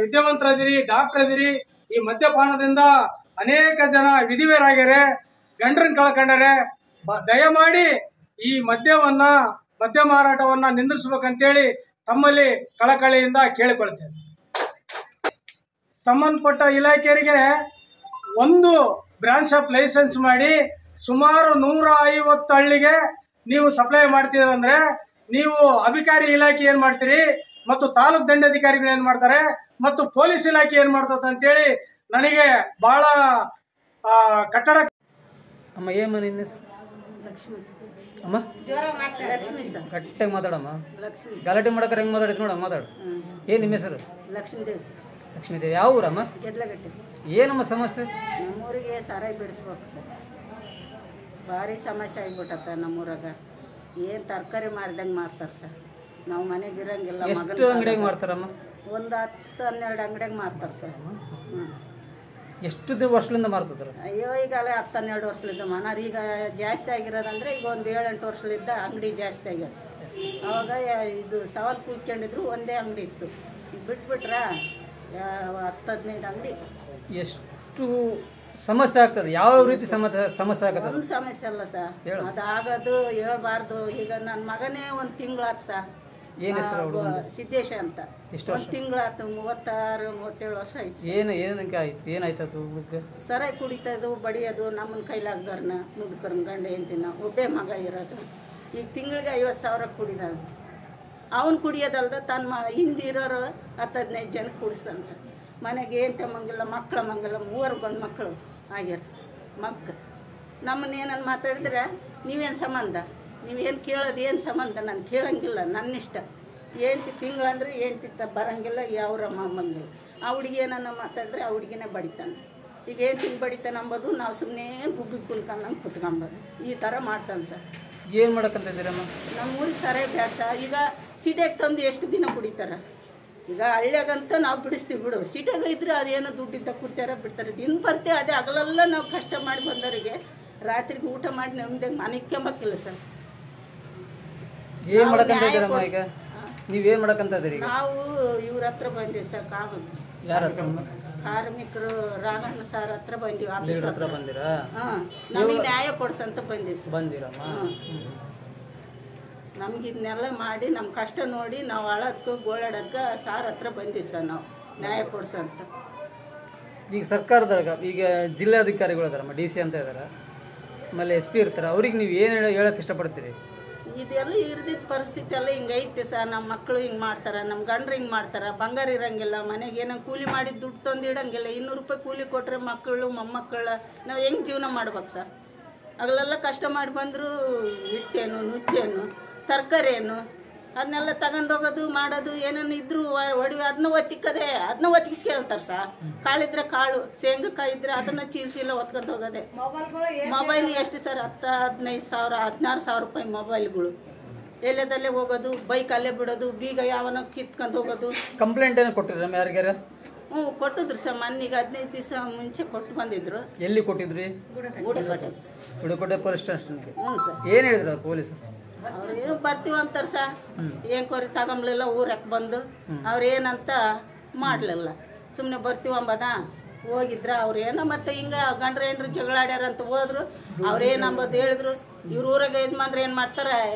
ವಿದ್ಯಾವಂತರದಿರಿ, ಡಾಕ್ಟರ್ ಇದ್ದೀರಿ. ಈ ಮದ್ಯಪಾನದಿಂದ ಅನೇಕ ಜನ ವಿಧಿವೇರಾಗ್ಯಾರೆ, ಗಂಡರನ್ನ ಕಳ್ಕೊಂಡಾರೆ. ದಯಮಾಡಿ ಈ ಮದ್ಯ ಮಾರಾಟವನ್ನು ನಿಂದಿರಿಸ್ಬೇಕಂತೇಳಿ ತಮ್ಮಲ್ಲಿ ಕಳಕಳಿಯಿಂದ ಕೇಳಿಕೊಳ್ತೇನೆ. ಸಂಬಂಧಪಟ್ಟ ಇಲಾಖೆಯರಿಗೆ ಒಂದು ಬ್ರಾಂಚ್ ಆಫ್ ಲೈಸೆನ್ಸ್ ಮಾಡಿ ಸುಮಾರು 150 ಹಳ್ಳಿಗೆ ನೀವು ಸಪ್ಲೈ ಮಾಡ್ತೀರಂದ್ರೆ, ನೀವು ಅಧಿಕಾರಿ ಇಲಾಖೆ ಏನು ಮಾಡ್ತೀರಿ ಮತ್ತು ತಾಲೂಕು ದಂಡಾಧಿಕಾರಿಗಳು ಏನು ಮಾಡ್ತಾರೆ ಮತ್ತು ಪೊಲೀಸ್ ಇಲಾಖೆ ಏನು ಮಾಡ್ತದೆ ಅಂತೇಳಿ ನನಗೆ ಭಾಳ ಕಟ್ಟಡ. ಅಮ್ಮ ಏನು ಮನೆ ಲಕ್ಷ್ಮೀ ಅಮ್ಮ? ಲಕ್ಷ್ಮೀ ಸರ್. ಕರೆಕ್ಟಾಗಿ ಮಾತಾಡಮ್ಮ. ಲಕ್ಷ್ಮೀ ಗಲಾಟೆ ಮಾಡಕ್ರೆ ಹೆಂಗೆ ಮಾತಾಡಿದ್ ನೋಡ ಮಾತಾಡು. ಏನು ನಿಮ್ಮ ಹೆಸರು? ಲಕ್ಷ್ಮೀದೇವಿ ಸರ್. ಲಕ್ಷ್ಮೀದೇವಿ. ಯಾವ ಊರಮ್ಮ? ಗೆದ್ಲಗಟ್ಟೆ ಸರ್. ಏನಮ್ಮ ಸಮಸ್ಯೆ? ನಮ್ಮೂರಿಗೆ ಸರಾಯಿ ಬಿಡಿಸ್ಬೇಕು ಸರ್. ಭಾರಿ ಸಮಸ್ಯೆ ಆಗಿಬಿಟ್ಟತ್ತ ನಮ್ಮೂರಾಗ. ಏನು ತರಕಾರಿ ಮಾರಿದಂಗೆ ಮಾರ್ತಾರೆ ಸರ್. ನಾವು ಮನೆಗೆ ಇರಂಗಿಲ್ಲ. ಎಷ್ಟು ಅಂಗಡಿಯಾಗ ಮಾರ್ತಾರಮ್ಮ? ಒಂದು 10-12 ಅಂಗಡಿಯಾಗ ಮಾರ್ತಾರೆ ಸರ್. ಎಷ್ಟು ವರ್ಷದಿಂದ ಮಾರ್ತದ್ರ? ಅಯ್ಯೋ ಈಗಲೇ 10-12 ವರ್ಷಲಿದ್ದ ಮನಾರ್. ಈಗ ಜಾಸ್ತಿ ಆಗಿರೋದಂದ್ರೆ ಈಗ ಒಂದು 7-8 ವರ್ಷಲಿದ್ದ ಅಂಗಡಿ ಜಾಸ್ತಿ ಆಗ್ಯದ. ಅವಾಗ ಇದು ಸವಾಲು ಕೂತ್ಕೊಂಡಿದ್ರು, ಒಂದೇ ಅಂಗಡಿ ಇತ್ತು. ಈಗ ಬಿಟ್ಬಿಟ್ರ 10-15 ಅಂಗಡಿ. ಎಷ್ಟು ಸಮಸ್ಯೆ ಆಗ್ತದೆ? ಯಾವ ರೀತಿ ಸಮಸ್ಯೆ ಆಗ್ತದೆ? ಒಂದು ಸಮಸ್ಯೆ ಅಲ್ಲ ಸರ್, ಅದಾಗದು ಹೇಳ್ಬಾರ್ದು. ಈಗ ನನ್ನ ಮಗನೇ 1 ತಿಂಗಳಾತ್ ಸರ್. ಏನು ಹೆಸರು? ಸಿದ್ದೇಶ ಅಂತ. ಎಷ್ಟು 1 ತಿಂಗಳಾತು, 36-37 ವರ್ಷ ಆಯ್ತು. ಏನಕ್ಕೆ ಆಯ್ತು? ಏನಾಯ್ತದು? ಸರಾಯಿ ಕುಡಿತದು, ಬಡಿಯೋದು, ನಮ್ಮನ್ನ ಕೈಲಾಗ್ದಾರನ ಮುದುಕರ್ನ ಗಂಡ ಹೆಂಡ್ತಿನ. ಒಬ್ಬೇ ಮಗ ಇರೋದು. ಈಗ ತಿಂಗಳಿಗೆ 50,000 ಕುಡಿದ. ಅವನು ಕುಡಿಯೋದಲ್ದ ತನ್ನ ಹಿಂದಿರೋರು 10-15 ಜನಕ್ಕೆ ಕುಡಿಸ್ತಾನೆ ಸರ್. ಮನೆಗೆ ಏನು ತಮ್ಮಂಗಿಲ್ಲ, ಮಕ್ಕಳ ಮಂಗಿಲ್ಲ. 3 ಗಂಡು ಮಕ್ಕಳು ಆಗ್ಯಾರ. ನಮ್ಮನ್ನೇನು ಮಾತಾಡಿದ್ರೆ ನೀವೇನು ಸಂಬಂಧ, ನೀವೇನು ಕೇಳೋದು ಏನು ಸಂಬಂಧ? ನಾನು ಕೇಳಂಗಿಲ್ಲ, ನನ್ನಿಷ್ಟ. ಏನು ತಿಂಗಳಂದ್ರೆ ಏನು ತಿತ್ತ ಬರಂಗಿಲ್ಲ, ಯಾವ್ರಮ್ಮ ಬಂಗಿಲ್ಲ. ಆ ಹುಡುಗಿ ಏನನ್ನ ಮಾತಾಡಿದ್ರೆ ಆ ಹುಡುಗಿನೇ ಬಡಿತಾನೆ. ಈಗ ಏನು ತಿಂದು ಬಡಿತಾನೆ ಅಂಬೋದು, ನಾವು ಸುಮ್ಮನೆ ಗುಬ್ಬಿ ಕುಂತ್ಕೊಂಡಂಗೆ ಕುತ್ಕೊಂಬೋದು. ಈ ಥರ ಮಾಡ್ತಾನೆ ಸರ್. ಏನು ಮಾಡಕ್ಕಂತಿದ್ದೀರಮ್ಮ? ನಮ್ಮ ಊರಿಗೆ ಸರಿಯಾಗಿ ಬೇಡ ಸರ್. ಈಗ ಸಿಟಿಯಾಗ ತಂದು ಎಷ್ಟು ದಿನ ಕುಡಿತಾರೆ? ಈಗ ಹಳ್ಳಿಯಾಗಂತ ನಾವು ಬಿಡಿಸ್ತೀವಿ ಬಿಡು. ಸಿಟಿಯಾಗ ಇದ್ರೆ ಅದೇನೋ ದುಡ್ಡಿದ್ದ ಕುಡ್ತಾರೆ ಬಿಡ್ತಾರೆ. ದಿನ ಬರ್ತೀವಿ, ಅದೇ ಹಗಲೆಲ್ಲ ನಾವು ಕಷ್ಟ ಮಾಡಿ ಬಂದವರಿಗೆ ರಾತ್ರಿಗೆ ಊಟ ಮಾಡಿ ನಮ್ದೇ ಮನಿಕ್ಕೊಂಬಕ್ಕಿಲ್ಲ ಸರ್. ಏನು ಮಾಡಕ್ಕಂತಿದ್ದೀರಮ್ಮ ಈಗ? ನೀವೇನು ಮಾಡಕ್ಕಂತಿದ್ದೀರಿ? ನಾವು ಇವ್ರ ಹತ್ರ ಬಂದೀವಿ ಸರ್. ಯಾರ ಹತ್ರ? ಕಾರ್ಮಿಕರು ರಾಘಣ್ಣ ಸರ್ ಹತ್ರ ಬಂದೀವಿ. ಆಫೀಸ್ ಹತ್ರ ಬಂದಿರಾ? ನಮಗೆ ನ್ಯಾಯ ಕೊಡ್ಸಂತ ಬಂದೀವಿ ಸರ್. ಬಂದಿರಮ್ಮ? ನಮ್ಗೆ ಇದನ್ನೆಲ್ಲ ಮಾಡಿ ನಮ್ಮ ಕಷ್ಟ ನೋಡಿ ನಾವು ಅಳೋದಕ್ಕೂ ಗೋಳಾಡೋದಕ್ಕೆ ಸಾರ್ ಹತ್ರ ಬಂದೀವಿ ಸರ್. ನಾವು ನ್ಯಾಯ ಕೊಡ್ಸಂತ. ಈಗ ಸರ್ಕಾರದಾಗ ಈಗ ಜಿಲ್ಲಾಧಿಕಾರಿಗಳು ಅದಾರಮ್ಮ, DC ಅಂತ ಇದಾರೆ, ಆಮೇಲೆ SP ಇರ್ತಾರೆ. ಅವ್ರಿಗೆ ನೀವು ಏನು ಹೇಳಕ್ಕೆ ಇಷ್ಟಪಡ್ತೀರಿ? ಇದೆಲ್ಲ ಇರ್ದಿದ್ದ ಪರಿಸ್ಥಿತಿ ಎಲ್ಲ ಹಿಂಗೈತೆ ಸರ್. ನಮ್ಮ ಮಕ್ಕಳು ಹಿಂಗೆ ಮಾಡ್ತಾರೆ, ನಮ್ಮ ಗಂಡ್ರು ಹಿಂಗೆ ಮಾಡ್ತಾರೆ. ಬಂಗಾರ ಇರಂಗಿಲ್ಲ ಮನೆಗೆ. ಏನೋ ಕೂಲಿ ಮಾಡಿ ದುಡ್ಡು ತಂದು ಇಡಂಗಿಲ್ಲ. 200 ರೂಪಾಯಿ ಕೂಲಿ ಕೊಟ್ಟರೆ ಮಕ್ಕಳು ಮೊಮ್ಮಕ್ಕಳ ನಾವು ಹೆಂಗೆ ಜೀವನ ಮಾಡ್ಬೇಕು ಸರ್? ಅಗಲೆಲ್ಲ ಕಷ್ಟ ಮಾಡಿ ಬಂದರೂ ಹಿಟ್ಟೇನು, ನುಚ್ಚೇನು, ತರಕಾರಿ ಏನು ಅದನ್ನೆಲ್ಲ ತಗೊಂಡೋಗೋದು ಮಾಡೋದು. ಏನೇನು ಇದ್ರು ಒಡವೆ ಅದನ್ನ ಒತ್ತಿಕ್ಕದೆ, ಅದನ್ನ ಒತ್ತಿಸ್ಕೊಳ್ತಾರೆ ಸರ್. ಕಾಳಿದ್ರೆ ಕಾಳು, ಶೇಂಗಕಾಯಿ ಇದ್ರೆ ಅದನ್ನ ಚೀಲ ಒತ್ಕೊಂಡು ಹೋಗೋದೆ. ಮೊಬೈಲ್ ಎಷ್ಟು ಸರ್? 10-15,000 16,000 ರೂಪಾಯಿ ಮೊಬೈಲ್ಗಳು. ಎಲ್ಲದಲ್ಲೇ ಹೋಗೋದು, ಬೈಕ್ ಅಲ್ಲೇ ಬಿಡೋದು, ಬೀಗ ಯಾವನ ಕಿತ್ಕೊಂಡು ಹೋಗೋದು. ಕಂಪ್ಲೇಂಟ್ ಏನು ಕೊಟ್ಟಿರ ಯಾರಿಗಾರ? ಕೊಟ್ಟಿದ್ರು ಸರ್. ಮೊನ್ನೆಗೆ 15 ದಿವಸ ಮುಂಚೆ ಕೊಟ್ಟು ಬಂದಿದ್ರು. ಎಲ್ಲಿ ಕೊಟ್ಟಿದ್ರಿ? ಗುಡಕೋಟೆ ಪೊಲೀಸ್ ಸ್ಟೇಷನ್ಗೆ. ಹ್ಞೂ ಸರ್. ಏನು ಹೇಳಿದ್ರು ಅವ್ರು ಪೊಲೀಸರು? ಅವ್ರು ಏನು ಬರ್ತೀವಿ ಅಂತಾರೆ ಸರ್. ಏನ್ ಕೊರಿ ತಗೊಂಬ್ಲಿಲ್ಲ ಊರಕ್ಕೆ ಬಂದು. ಅವ್ರೇನಂತ ಮಾಡ್ಲಿಲ್ಲ, ಸುಮ್ಮನೆ ಬರ್ತೀವಿ ಅಂಬದ ಹೋಗಿದ್ರ. ಅವ್ರೇನೋ ಮತ್ತೆ ಹಿಂಗ ಗಂಡ್ರ ಏನ್ರು ಜಗಳಾಡ್ಯಾರಂತ ಹೋದ್ರು. ಅವ್ರೇನಂಬದು ಹೇಳಿದ್ರು. ಇವ್ರ ಊರಾಗ ಯಜಮಾನ್ರು ಏನ್ ಮಾಡ್ತಾರ,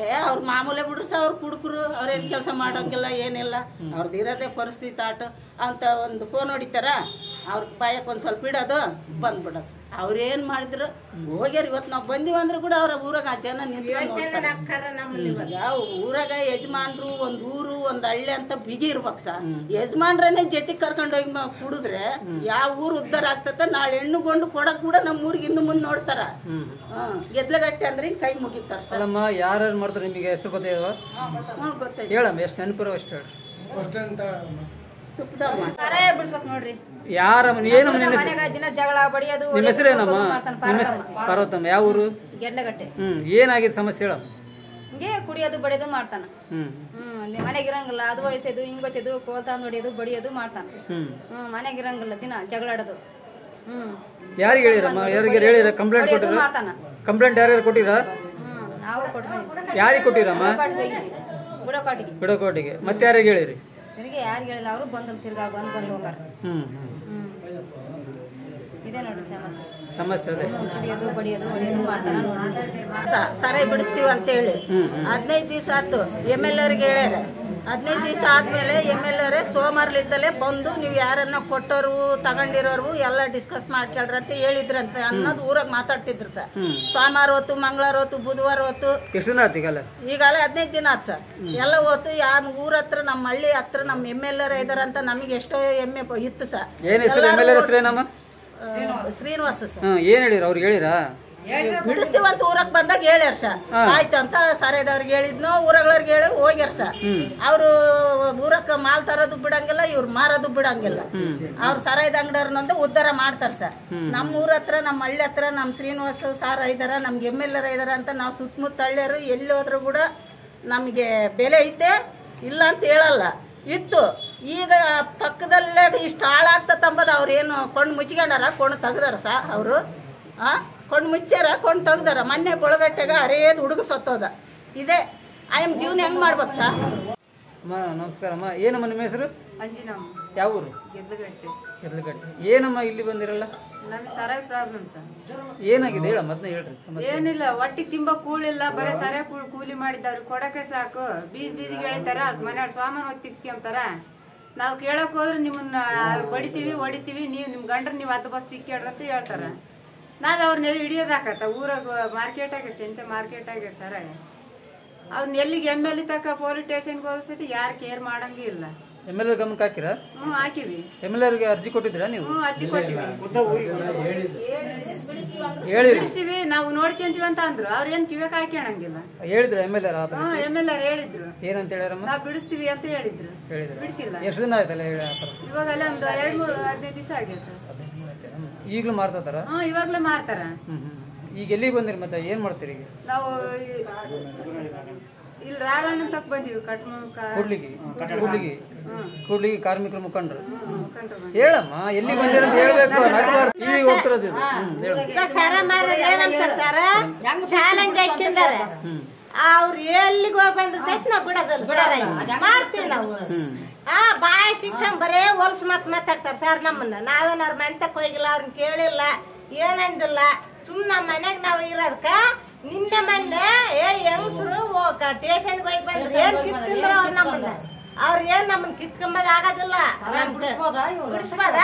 ಅವ್ರ ಮಾಮೂಲೆ ಬಿಡ್ರು ಸರ್. ಅವ್ರು ಕುಡುಕರು, ಅವ್ರೇನ್ ಕೆಲಸ ಮಾಡಂಗಿಲ್ಲ, ಏನಿಲ್ಲ. ಅವ್ರದ್ದು ಇರೋದೇ ಪರಿಸ್ಥಿತಿ ಆಟ ಅಂತ ಒಂದು ಫೋನ್ ಹೊಡಿತಾರ. ಅವ್ರ ಪಾಯಕ್ಕೆ ಒಂದು ಸ್ವಲ್ಪ ಇಡೋದು, ಬಂದ್ಬಿಡೋದು ಸರ್. ಅವ್ರೇನ್ ಮಾಡಿದ್ರು ಹೋಗ್ಯಾರ. ಇವತ್ತು ನಾವು ಬಂದಿವಂದ್ರು ಕೂಡ ಅವ್ರ ಊರಾಗ ಆ ಜನ ಯಾವ ಊರಾಗ ಯಜಮಾನ್ರು ಒಂದು ಊರು ಒಂದು ಹಳ್ಳಿ ಅಂತ ಬಿಗಿ ಇರ್ಬೇಕು ಸರ್. ಯಜಮಾನ್ರನ್ನೇ ಜೊತೆ ಕರ್ಕೊಂಡೋಗಿ ಕುಡಿದ್ರೆ ಯಾವ ಊರು ಉದ್ಧಾರ ಆಗ್ತದ? ನಾಳೆ ಹೆಣ್ಣುಗೊಂಡು ಕೊಡಕ್ ಕೂಡ ನಮ್ಮ ಊರಿಗೆ ಇನ್ನು ಮುಂದೆ ನೋಡ್ತಾರ. ಗೆದ್ಲಗಟ್ಟೆ ಅಂದ್ರೆ ಕೈ ಮುಗಿತಾರ ಸರ್. ಯಾರು ಮಾಡ್ತಾರೆ ನಿಮಗೆ? ಹೆಸರು ಗೊತ್ತಿರುವ? ಗೊತ್ತಾಯ್ತು. ಹೇಳಮ್ಮ, ಎಷ್ಟು ನೆನಪಿರೋ ಅಷ್ಟು ಹೇಳಿ. ಬಿಡ್ಸ್ಬೇಕು ನೋಡ್ರಿ. ಯಾರಮ್ಮ? ಏನು ದಿನ ಜಗಳ ಬಡಿಯೋದು. ನಿಮ್ಮ ಹೆಸರೇನಮ್ಮ? ಪಾರ್ವತಮ್ಮ. ಯಾವ ಊರು? ಗೆಡ್ಲಗಟ್ಟೆ. ಏನಾಗಿದೆ ಸಮಸ್ಯೆ ಹೇಳಮ್ಮ? ಹಿಂಗೆ ಕುಡಿಯೋದು ಬಡಿಯೋದು ಮಾಡ್ತಾನ. ಮನೆಗಿರಂಗಿಲ್ಲ. ಅದು ವಯಸ್ಸೋದು, ಹಿಂಗ್ ವಯಸ್ಸೋದು, ಕೋಲ್ತಾನ್ ಹೊಡಿಯೋದು, ಬಡಿಯೋದು ಮಾಡ್ತಾನ. ಮನೆಗಿರಂಗಿಲ್ಲ, ದಿನ ಜಗಳಾಡೋದು. ಯಾರಿಗೆ ಹೇಳಿರಮ್ಮ? ಯಾರಿಗೆ ಹೇಳಿರ? ಕಂಪ್ಲೇಂಟ್ ಕೊಟ್ಟಿರ? ಕಂಪ್ಲೇಂಟ್ ಯಾರ್ಯಾರು ಕೊಟ್ಟಿರಾ? ನಾವು ಕೊಟ್ಟು. ಯಾರಿಗೆ ಕೊಟ್ಟಿರಮ್ಮ? ಗುಡಕೋಟಿಗೆ. ಮತ್ತೆ ಯಾರಿಗೆ ಹೇಳಿರಿ? ಯಾರಿಗೆ ಹೇಳಿಲ್ಲ. ಅವರು ಬಂದು ತಿರ್ಗಾ ಬಂದು ಹೋಗಾರ. ಇದೇ ನೋಡ್ರಿ ಸಮಸ್ಯೆ. ಕುಡಿಯೋದು ಬಡಿಯೋದು ಹೊಡಿಯೋದು ಮಾಡ್ತಾರ. ಸರಾಯಿ ಬಿಡಿಸ್ತೀವಿ ಅಂತ ಹೇಳಿ 15 ದಿವಸ ಆಯ್ತು. MLA ಹೇಳ್ಯಾರ. 15 ದಿವಸ ಆದ್ಮೇಲೆ MLA ಸೋಮವಾರಲಿದ್ದಲೇ ಬಂದು ನೀವು ಯಾರನ್ನ ಕೊಟ್ಟೋರು ತಗೊಂಡಿರೋರು ಎಲ್ಲ ಡಿಸ್ಕಸ್ ಮಾಡ್ಕೊಳ್ರಿ ಅಂತ ಹೇಳಿದ್ರಂತ ಅನ್ನೋದು ಊರಾಗ ಮಾತಾಡ್ತಿದ್ರು ಸರ್. ಸೋಮವಾರ ಹೊತ್ತು, ಮಂಗಳವಾರ ಹೊತ್ತು, ಬುಧವಾರ ಹೊತ್ತು. ಈಗಾಗಲೇ 15 ದಿನ ಆಯ್ತು ಸರ್. ಎಲ್ಲ ಹೊತ್ತು ಯಾವ ಊರ ಹತ್ರ, ನಮ್ಮ ಹಳ್ಳಿ ಹತ್ರ ನಮ್ಮ MLA ಇದಾರಂತ ನಮಗೆ ಎಷ್ಟೋ ಹೆಮ್ಮೆ ಇತ್ತು ಸರ್. ಶ್ರೀನಿವಾಸ ಸರ್. ಏನ್ ಹೇಳಿರ? ಅವ್ರಿಗೆ ಹೇಳಿರಾ? ಬಿಡಿಸ್ತೀವಂತ ಊರಕ್ ಬಂದಾಗ ಹೇಳ್ಯಾರ ಸರ್. ಆಯ್ತಂತ ಸರಿದವ್ರಿಗೆ ಹೇಳಿದ್ನೋ ಊರಗಳವ್ರಿಗೆ ಹೇಳಿ ಹೋಗ್ಯಾರ ಸರ್. ಅವ್ರು ಊರಕ್ಕ ಮಾಲ್ ತರೋದು ಬಿಡಂಗಿಲ್ಲ, ಇವ್ರು ಮಾರೋದು ಬಿಡಂಗಿಲ್ಲ. ಅವ್ರು ಸರಾಯ್ದ ಅಂಗಡಿಯವ್ರನ್ನೊಂದು ಉದ್ಧಾರ ಮಾಡ್ತಾರ ಸರ್. ನಮ್ಮ ಊರ ಹತ್ರ, ನಮ್ಮ ಹಳ್ಳಿ ಹತ್ರ ನಮ್ಮ ಶ್ರೀನಿವಾಸ ಸಾರ್ ಇದಾರ, ನಮ್ಗೆ MLA ಇದಾರ ಅಂತ ನಾವು ಸುತ್ತಮುತ್ತ ಹಳ್ಳಿಯರು ಎಲ್ಲಿ ಹೋದ್ರು ಕೂಡ ನಮಗೆ ಬೆಲೆ ಐತೆ ಇಲ್ಲ ಅಂತ ಹೇಳಲ್ಲ. ಇತ್ತು ಈಗ ಪಕ್ಕದಲ್ಲೇ ಇಷ್ಟು ಹಾಳಾಗ್ತದೆ ಅಂಬೋದು ಅವ್ರೇನು ಕೊಂಡು ಮುಚ್ಕೊಂಡಾರ ಕೊಂಡು ತೆಗ್ದಾರ ಅವರು ಕೊಂಡು ಮುಚ್ಚಾರ ಕೊಂಡು ತೆಗ್ದಾರ. ಮೊನ್ನೆ ಕೊಳಗಟ್ಟೆಗೆ ಅರೇದು ಹುಡುಗ ಸತ್ತೋದ. ಇದೇ ಆಯಮ್ ಜೀವನ ಹೆಂಗೆ ಮಾಡ್ಬೇಕು ಸರ್? ಅಮ್ಮ ನಮಸ್ಕಾರ ಅಮ್ಮ. ಏನಮ್ಮ ನಿಮ್ಮ ಹೆಸರು? ಅಂಜಿನಮ್ಮ. ಯಾವ ಊರು? ಗೆದ್ಲಗಟ್ಟೆ. ಏನಮ್ಮ ಇಲ್ಲಿ ಬಂದಿರಲ್ಲ? ನಮಗೆ ಸರಾಯಿ ಪ್ರಾಬ್ಲಮ್ ಸರ್. ಏನಾಗಿದೆ ಹೇಳ ಮೊದಲೇ ಹೇಳ್ರಿ. ಏನಿಲ್ಲ, ಒಟ್ಟಿಗೆ ತಿಂಬ ಕೂಳಿಲ್ಲ, ಬರೀ ಸರಾಯಿ ಕೂಲಿ ಮಾಡಿದವ್ರು ಕೊಡಕ್ಕೆ ಸಾಕು. ಬೀದಿಗೆ ಹೇಳ್ತಾರ, ಮನೆಯವ್ರ ಸಾಮಾನು ಒತ್ತಿಕ್ಸ್ಕೊಂತಾರ. ನಾವು ಕೇಳಕ್ ಹೋದ್ರೆ ನಿಮ್ಮನ್ನ ಬಡಿತೀವಿ ಹೊಡಿತೀವಿ, ನೀವು ನಿಮ್ಮ ಗಂಡ್ರ ನೀವು ಅದು ಬಸ್ ತಿಕ್ಕೇಳ್ರಿ ಅಂತ ಹೇಳ್ತಾರ. ನಾವು ಅವ್ರನ್ನೆಲ್ಲ ಹಿಡಿಯೋದಾಕತ್ತ. ಊರಾಗ ಮಾರ್ಕೆಟ್ ಆಗೈತೆ, ಸಂತೆ ಮಾರ್ಕೆಟ್ ಆಗೈತೆ ಸರಾಯಿ. ಅವ್ರನ್ನ ಎಲ್ಲಿಗೆ MLA ತಕ ಪೊಲೀಸ್ ಸ್ಟೇಷನ್ಗೆ ಹೋಗಿಸಿ ಯಾರು ಕೇರ್ ಮಾಡಂಗೆ ಇಲ್ಲ. MLA ಗಮನಕ್ಕೆ ಹಾಕಿರಾ? ಹಾಕಿವಿ. MLA ಅವ್ರಿಗೆ ಅರ್ಜಿ ಕೊಟ್ಟಿದ್ದೀರಾ ನೀವು? ಅರ್ಜಿ ಕೊಟ್ಟಿವಿ. ಹೇಳಿದ್ವಿ ನಾವು ನೋಡ್ಕೊಂತೀವಿ ಅಂತ ಅಂದ್ರು. ಅವ್ರೇನ್ ಕಿವ್ಯಾಕ ಹಾಕ್ಯಣಂಗಿಲ್ಲ. ಹೇಳಿದ್ರು MLA? MLA ಹೇಳಿದ್ರು. ಏನಂತ ಹೇಳ್ಯಾರಮ್ಮ? ನಾವು ಬಿಡಿಸ್ತೀವಿ ಅಂತ ಹೇಳಿದ್ರು. ಬಿಡಿಸಿಲ್ಲ. ಎಷ್ಟು ದಿನ ಆಯ್ತಲ್ಲ ಇವಾಗೆಲ್ಲ ಒಂದು 2-3-15 ದಿವಸ ಆಗೈತೆ. ಈಗಲೂ ಮಾರ್ತಾರ? ಇವಾಗ್ಲೇ ಮಾರ್ತಾರ. ಈಗ ಎಲ್ಲಿಗೆ ಬಂದಿರಿ ಮತ್ತೆ ಏನ್ ಮಾಡ್ತೀರಿ ಈಗ? ನಾವು ಇಲ್ಲಿ ರಾಘಣ್ಣ ತಕ್ ಬಂದಿವಿ. ಕೂಡ್ಲಿಗಿ ಕಾರ್ಮಿಕರ ಮುಖಂಡರು. ಹೇಳಮ್ಮ ಎಲ್ಲಿ ಬಂದಿರ ಅಂತ ಹೇಳ್ಬೇಕು. ಟಿವಿಗೆ ಹೋಗ್ತಿರೋದು. ಚಾಲೆಂಜ್ ಹಾಕಿದ್ದಾರೆ ಅವ್ರು ಎಲ್ಲಿಗೆ ಹೋಗಿ ಬಂದ್ರೆ ಸಹಿತ ನಾವು ಬಿಡೋದಲ್ಲ, ಮಾಡ್ತೀವಿ ನಾವು. ಬಾಯಿ ಸಿಕ್ಕಂಗ್ ಬರೇ ಹೊಲ್ಸ್ ಮಾತಾಡ್ತಾರ ಸರ್ ನಮ್ಮನ್ನ. ನಾವೇನಾರ ಮನೆತಕ್ ಹೋಗಿಲ್ಲ, ಅವ್ರನ್ನ ಕೇಳಿಲ್ಲ, ಏನಂದಿಲ್ಲ. ಸುಮ್ ನಮ್ಮ ಮನೆಗ್ ನಾವ್ ಇರೋದಕ್ಕ ನಿನ್ನೆ ಮೊನ್ನೆ ಹೆಂಗಸರು ಸ್ಟೇಷನ್ಗೆ ಹೋಗಿ ಬಂದ್ರೆ ಏನ್ ಕಿತ್ಕೊಂಡ್ರ ಅವ್ರು ನಮ್ಮನ್ನ. ಅವ್ರೇನ್ ನಮ್ಮನ್ನ ಕಿತ್ಕೊಂಬದ್ ಆಗೋದಿಲ್ಲ. ಬಿಡಿಸ್ಬೋದ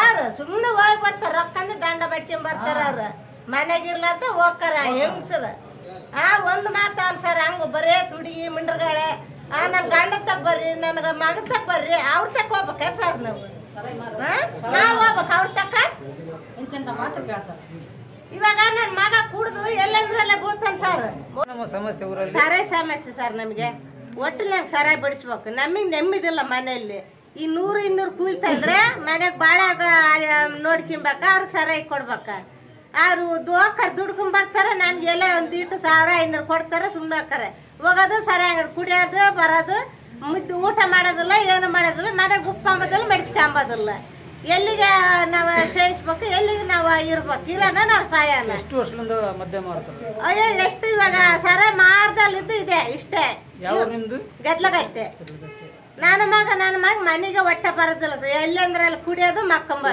ಅವ್ರು? ಸುಮ್ನೆ ಹೋಗಿ ಬರ್ತಾರ, ರೊಕ್ಕಂದ ದಂಡ ಬಟ್ಕೊಂಡ್ ಬರ್ತಾರ ಅವ್ರು. ಮನೆಗಿರ್ಲಾರ್ದ ಹೋಗ್ತಾರ ಹೆಂಗಸರ. ಒಂದ್ ಮಾತ ಅಲ್ ಸರ್, ಹಂಗ ಬರೇ ತುಡಿಗಿ ಮಿಂಡ್ರಗಾಳೆ. ನನ್ ಗಂಡ ತಕ್ ಬರ್ರಿ, ನನ್ಗ ಮಗ ತಕ್ ಬರ್ರಿ, ಅವ್ರ ತಕ್ ಹೋಗ್ಬೇಕ ಸರ್ ನಾವು? ನಾವ್ ಹೋಗ್ಬೇಕ ಅವ್ರ ತಕ್ಕ? ಇವಾಗ ನನ್ ಮಗ ಕುಡ್ದು ಎಲ್ಲಂದ್ರಲ್ಲ ಬೀಳ್ತಾನ ಸರ್. ಸರಾಯಿ ಸಮಸ್ಯೆ ಸರ್ ನಮ್ಗೆ. ಒಟ್ಟು ನಂಗೆ ಸರಾಯಿ ಬಡಿಸ್ಬೇಕು. ನಮಗ್ ನೆಮ್ಮದಿಲ್ಲ ಮನೆಯಲ್ಲಿ. ಈ 100-200 ಕೂಲ್ತಾ ಇದ್ರೆ ಮನೆಗ್ ಬಾಳ ನೋಡ್ಕೊಂಬಕ, ಅವ್ರಿಗೆ ಸರಾಯಿ ಕೊಡ್ಬೇಕ. ಅವ್ರು ದುಡ್ಕೊಂಡ್ ಬರ್ತಾರ, ನಮ್ಗೆ ಎಲ್ಲ ಒಂದ್ 1,000-500 ಕೊಡ್ತಾರ, ಸುಮ್ಮನೆ ಹಾಕ್ತಾರೆ. ಹೋಗೋದು ಸರಾಯಿ ಕುಡಿಯೋದು ಬರೋದು, ಊಟ ಮಾಡೋದಿಲ್ಲ, ಏನು ಮಾಡೋದಿಲ್ಲ, ಮನೆಗೆ ಉಪ್ಕೊಂಬೋದಿಲ್ಲ, ಮೆಡ್ಸ್ಕೊಂಬೋದಿಲ್ಲ. ಎಲ್ಲಿಗೆ ನಾವು ಸೇರಿಸ್ಬೇಕು, ಎಲ್ಲಿಗೆ ನಾವು ಇರ್ಬೇಕು? ಇರೋಣ ನಾವು ಸಾಯನ. ಎಷ್ಟು ವರ್ಷದಿಂದ ಮದ್ಯ ಮಾರ್ತಾರೆ? ಅಯ್ಯೋ ಎಷ್ಟು ಇವಾಗ ಸರಾಯಿ ಮಾರ್ದಲ್ಲಿದ್ದು ಇದೆ ಇಷ್ಟೇ. ಗದ್ಲಗಟ್ಟೆ. ನನ್ನ ಮಗ ಮನೆಗೆ ಹೊಟ್ಟೆ ಬರೋದಿಲ್ಲ. ಎಲ್ಲಂದ್ರಲ್ಲಿ ಕುಡಿಯೋದು ಮಕ್ಕಂಬ.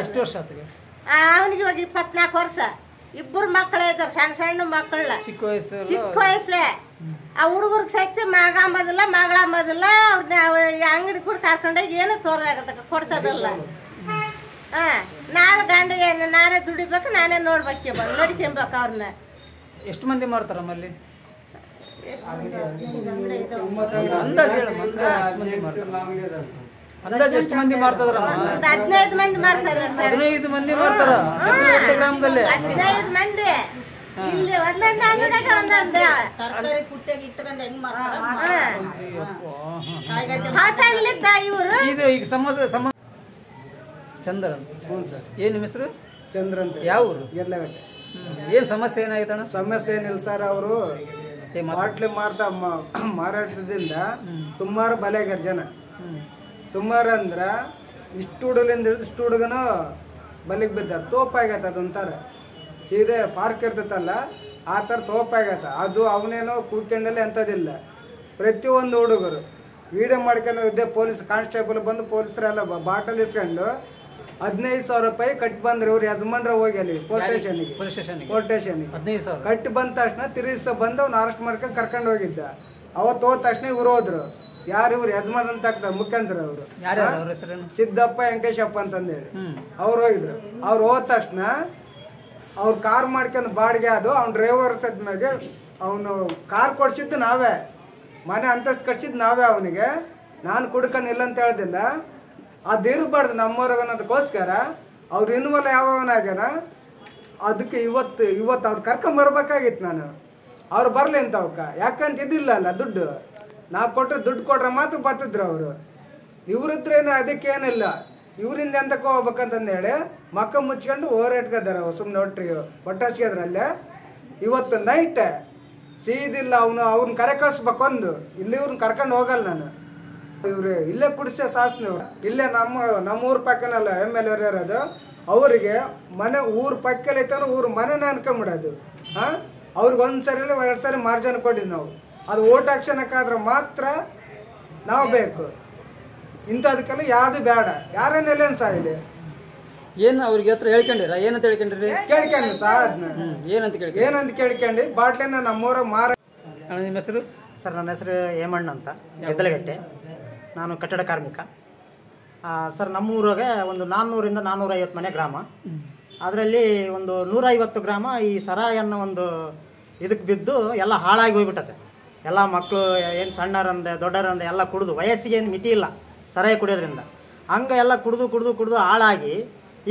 ಅವನಿಗೆ ಇವಾಗ 24 ವರ್ಷ. 2 ಮಕ್ಕಳೇ ಇದಾರೆ, ಸಣ್ಣ ಮಕ್ಕಳ. ಚಿಕ್ಕ ವಯಸ್ಸೇ. ಆ ಹುಡುಗರ್ಗೆ ಸಹಿತ ಮಗ ಅಂಬೋದಿಲ್ಲ, ಮಗಳ ಅಂಬೋದಿಲ್ಲ. ಅವ್ರನ್ನ ಅಂಗಡಿ ಕೂಡ ಕರ್ಕೊಂಡೋಗಿ ಏನು ತೋರಾಗತ್ತ ಕೊಡ್ಸೋದಿಲ್ಲ. ನಾವೇ ಗಂಡಿಗೆ ನಾನೇ ದುಡಿಬೇಕು, ನಾನೇ ನೋಡ್ಕೊಂಬೇಕು ಅವ್ರನ್ನ. ಎಷ್ಟು ಮಂದಿ ಮಾಡ್ತಾರ ನಮ್ಮಲ್ಲಿ? ಅಂದಾಜು ಎಷ್ಟು ಮಂದಿ ಮಾಡ್ತಾರ? 15 ಮಂದಿ ಮಾಡ್ತಾರ. 15 ಮಂದಿ ಮಾಡ್ತಾರ ಗ್ರಾಮದಲ್ಲಿ. 15 ಮಂದಿ. ಇಲ್ಲಿ ಒಂದೊಂದು ಅಂಗಡಿಯಾಗ ಒಂದೊಂದು ತರಕಾರಿ ಪುಟ್ಟಿಗೆ ಇಟ್ಕೊಂಡು ಹೆಂಗ್ ಹಾಟಲ್ಲಿದ್ದ ಇವರು. ಇದು ಈಗ ಸಂಬಂಧ ಚಂದ್ರನ್. ಏನ್ ನಿಮ್ಮ ಹೆಸರು? ಚಂದ್ರ ಅಂತ. ಯಾವ ಊರು? ಗೆದ್ಲಗಟ್ಟೆ. ಏನ್ ಸಮಸ್ಯೆ ಏನಾಯ್ತಣ್ಣ? ಸಮಸ್ಯೆ ಏನಿಲ್ಲ ಸರ್. ಅವರು ಬಾಟ್ಲಿ ಮಾರಾಟದಿಂದ ಸುಮಾರು ಬಲೆಗಾರ ಜನ. ಸುಮಾರು ಅಂದ್ರ ಇಷ್ಟು ಹುಡುಗಲಿಂದ ಹಿಡಿದು ಇಷ್ಟು ಹುಡುಗನ ಬಲಿಗೆ ಬಿದ್ದಾರ. ತೋಪಾಗೈತೆ ಅದೊಂಥರ ಸೀದೆ ಪಾರ್ಕ್ ಇರ್ತೈತಲ್ಲ ಆ ಥರ ತೋಪಾಗೈತೆ ಅದು. ಅವನೇನೋ ಕೂತ್ಕೊಂಡಲ್ಲಿ ಅಂಥದ್ದಿಲ್ಲ. ಪ್ರತಿಯೊಂದು ಹುಡುಗರು ವಿಡಿಯೋ ಮಾಡ್ಕೊಂಡು ಇದ್ದೆ. ಪೊಲೀಸ್ ಕಾನ್ಸ್ಟೇಬಲ್ ಬಂದು ಪೊಲೀಸರೆಲ್ಲ ಬಾಟಲ್ ಇಸ್ಕೊಂಡು 15,000 ರೂಪಾಯಿ ಕಟ್ಟಿ ಬಂದ್ರೆ ಇವ್ರು ಯಜಮಾನ್ರ ಹೋಗಿ ಅಲ್ಲಿ ಪೊಲೀಸ್ ಸ್ಟೇಷನ್ಗೆ ಕಟ್ಟಿ ಬಂದ ತಕ್ಷಣ ತಿರುಗಿಸ ಬಂದು ಅವ್ನ ಅರೆಸ್ಟ್ ಮಾಡ್ಕೊಂಡು ಕರ್ಕೊಂಡು ಹೋಗಿದ್ದ. ಅವತ್ತು ಹೋದ ತಕ್ಷಣ ಇವ್ರು ಹೋದ್ರು. ಯಾರು ಇವ್ರು ಯಜಮಾನ್ ಅಂತ ಆಗ್ತಾರೆ ಮುಖ್ಯಂತರ ಅವರು. ಸಿದ್ದಪ್ಪ ವೆಂಕಟೇಶಪ್ಪ ಅಂತಂದೇಳಿ ಅವ್ರು ಹೋಗಿದ್ರು. ಅವ್ರು ಹೋದ ತಕ್ಷಣ ಅವ್ರು ಕಾರ್ ಮಾಡ್ಕೊಂಡು ಬಾಡಿಗೆ ಅದು ಅವ್ನ ಡ್ರೈವರ್ ಸದ್ಮ್ಯಾಗೆ ಅವನು ಕಾರ್ ಕೊಡ್ಸಿದ್ದು ನಾವೇ, ಮನೆ ಅಂತಸ್ತು ಕಟ್ಸಿದ್ದು ನಾವೇ. ಅವನಿಗೆ ನಾನು ಕುಡ್ಕೊಂಡಿಲ್ಲ ಅಂತ ಹೇಳ್ದಿಲ್ಲ. ಅದು ಇರಬಾರ್ದು ನಮ್ಮವ್ರಿಗನ್ನೋದಕ್ಕೋಸ್ಕರ ಅವ್ರು ಇನ್ವಾಲ್ವ್ ಯಾವನಾಗ್ಯಾನ. ಅದಕ್ಕೆ ಇವತ್ತು ಅವ್ರು ಕರ್ಕೊಂಬರ್ಬೇಕಾಗಿತ್ತು ನಾನು. ಅವ್ರು ಬರ್ಲಿ ಅಂತ ಅವಕ್ಕ ಯಾಕಂತ ಇದಿಲ್ಲ ಅಲ್ಲ ದುಡ್ಡು. ನಾವು ಕೊಟ್ಟರೆ ದುಡ್ಡು ಕೊಟ್ರೆ ಮಾತ್ರ ಬರ್ತಿದ್ರು ಅವರು. ಇವ್ರಿದ್ರೇನು ಅದಕ್ಕೇನಿಲ್ಲ. ಇವರಿಂದ ಎಂತಕ್ಕೆ ಹೋಗ್ಬೇಕಂತಂದು ಹೇಳಿ ಮಕ್ಕ ಮುಚ್ಕೊಂಡು ಓರೇಟ್ಕದಾರ ಅವ್ರು ಸುಮ್ಮನೆ ಒಟ್ಟಸ್ಕದ್ರಲ್ಲೇ. ಇವತ್ತು ನೈಟ್ ಸೀದಿಲ್ಲ ಅವ್ರನ್ನ ಕರೆ ಕಳಿಸ್ಬೇಕೊಂದು. ಇಲ್ಲಿ ಇವ್ರನ್ನ ಕರ್ಕೊಂಡು ಹೋಗಲ್ಲ ನಾನು. ಇವ್ರು ಇಲ್ಲೇ ಕುಡಿಸೋ ಶಾಸನ ಇಲ್ಲೇ ನಮ್ಮೂರ್ ಪಕ್ಕನಲ್ಲ MLA ಇರೋದು. ಅವರಿಗೆ ಮನೆ ಊರ್ ಪಕ್ಕಲ್ಲಿ ಐತಾನ ಊರ್ ಮನೆನ ಅನ್ಕೊಂಬಿಡೋದು. ಅವ್ರಿಗೆ ಒಂದ್ಸರಿ 2 ಸರಿ ಮಾರ್ಜಿನ್ ಕೊಟ್ಟಿದ್ ನಾವು. ಅದು ಓಟ್ ಹಾಕ್ಸೋಣಕ್ಕಾದ್ರೆ ಮಾತ್ರ ನಾವು ಬೇಕು. ಇಂಥದಕ್ಕೆಲ್ಲ ಯಾವ್ದು ಬೇಡ. ಯಾರನ್ನೆಲ್ಲೇನು ಸಾಯಿಲಿ ಏನ್ ಅವ್ರಿಗೆ ಹತ್ರ ಹೇಳ್ಕೊಂಡಿರ ಏನಂತ ಹೇಳ್ಕೊಂಡ್ರಿ? ಕೇಳ್ಕೊಂಡ್ರಿ ಸರ್. ಏನಂತ ಕೇಳ್ಕೊಂಡಿ ಬಾಟ್ಲಿನ ನಮ್ಮೂರ ಮಾರ. ನಿಮ್ಮ ಹೆಸರು? ಸರ್ ನನ್ನ ಹೆಸರು ಹೇಮಣ್ಣ ಅಂತ, ಗೆದ್ದಲಗಟ್ಟೆ. ನಾನು ಕಟ್ಟಡ ಕಾರ್ಮಿಕ. ಸರ್ ನಮ್ಮೂರಾಗೆ ಒಂದು 400ರಿಂದ 450 ಮನೆ ಗ್ರಾಮ. ಅದರಲ್ಲಿ ಒಂದು 150 ಗ್ರಾಮ ಈ ಸರಾಯಿ ಅನ್ನೋ ಒಂದು ಇದಕ್ಕೆ ಬಿದ್ದು ಎಲ್ಲ ಹಾಳಾಗಿ ಹೋಗ್ಬಿಟ್ಟತೆ. ಎಲ್ಲ ಮಕ್ಕಳು ಏನು ಸಣ್ಣರಂದೆ ದೊಡ್ಡರಂದೆ ಎಲ್ಲ ಕುಡಿದು, ವಯಸ್ಸಿಗೆ ಏನು ಮಿತಿ ಇಲ್ಲ ಸರಾಯಿ ಕುಡಿಯೋದ್ರಿಂದ. ಹಂಗೆ ಎಲ್ಲ ಕುಡಿದು ಹಾಳಾಗಿ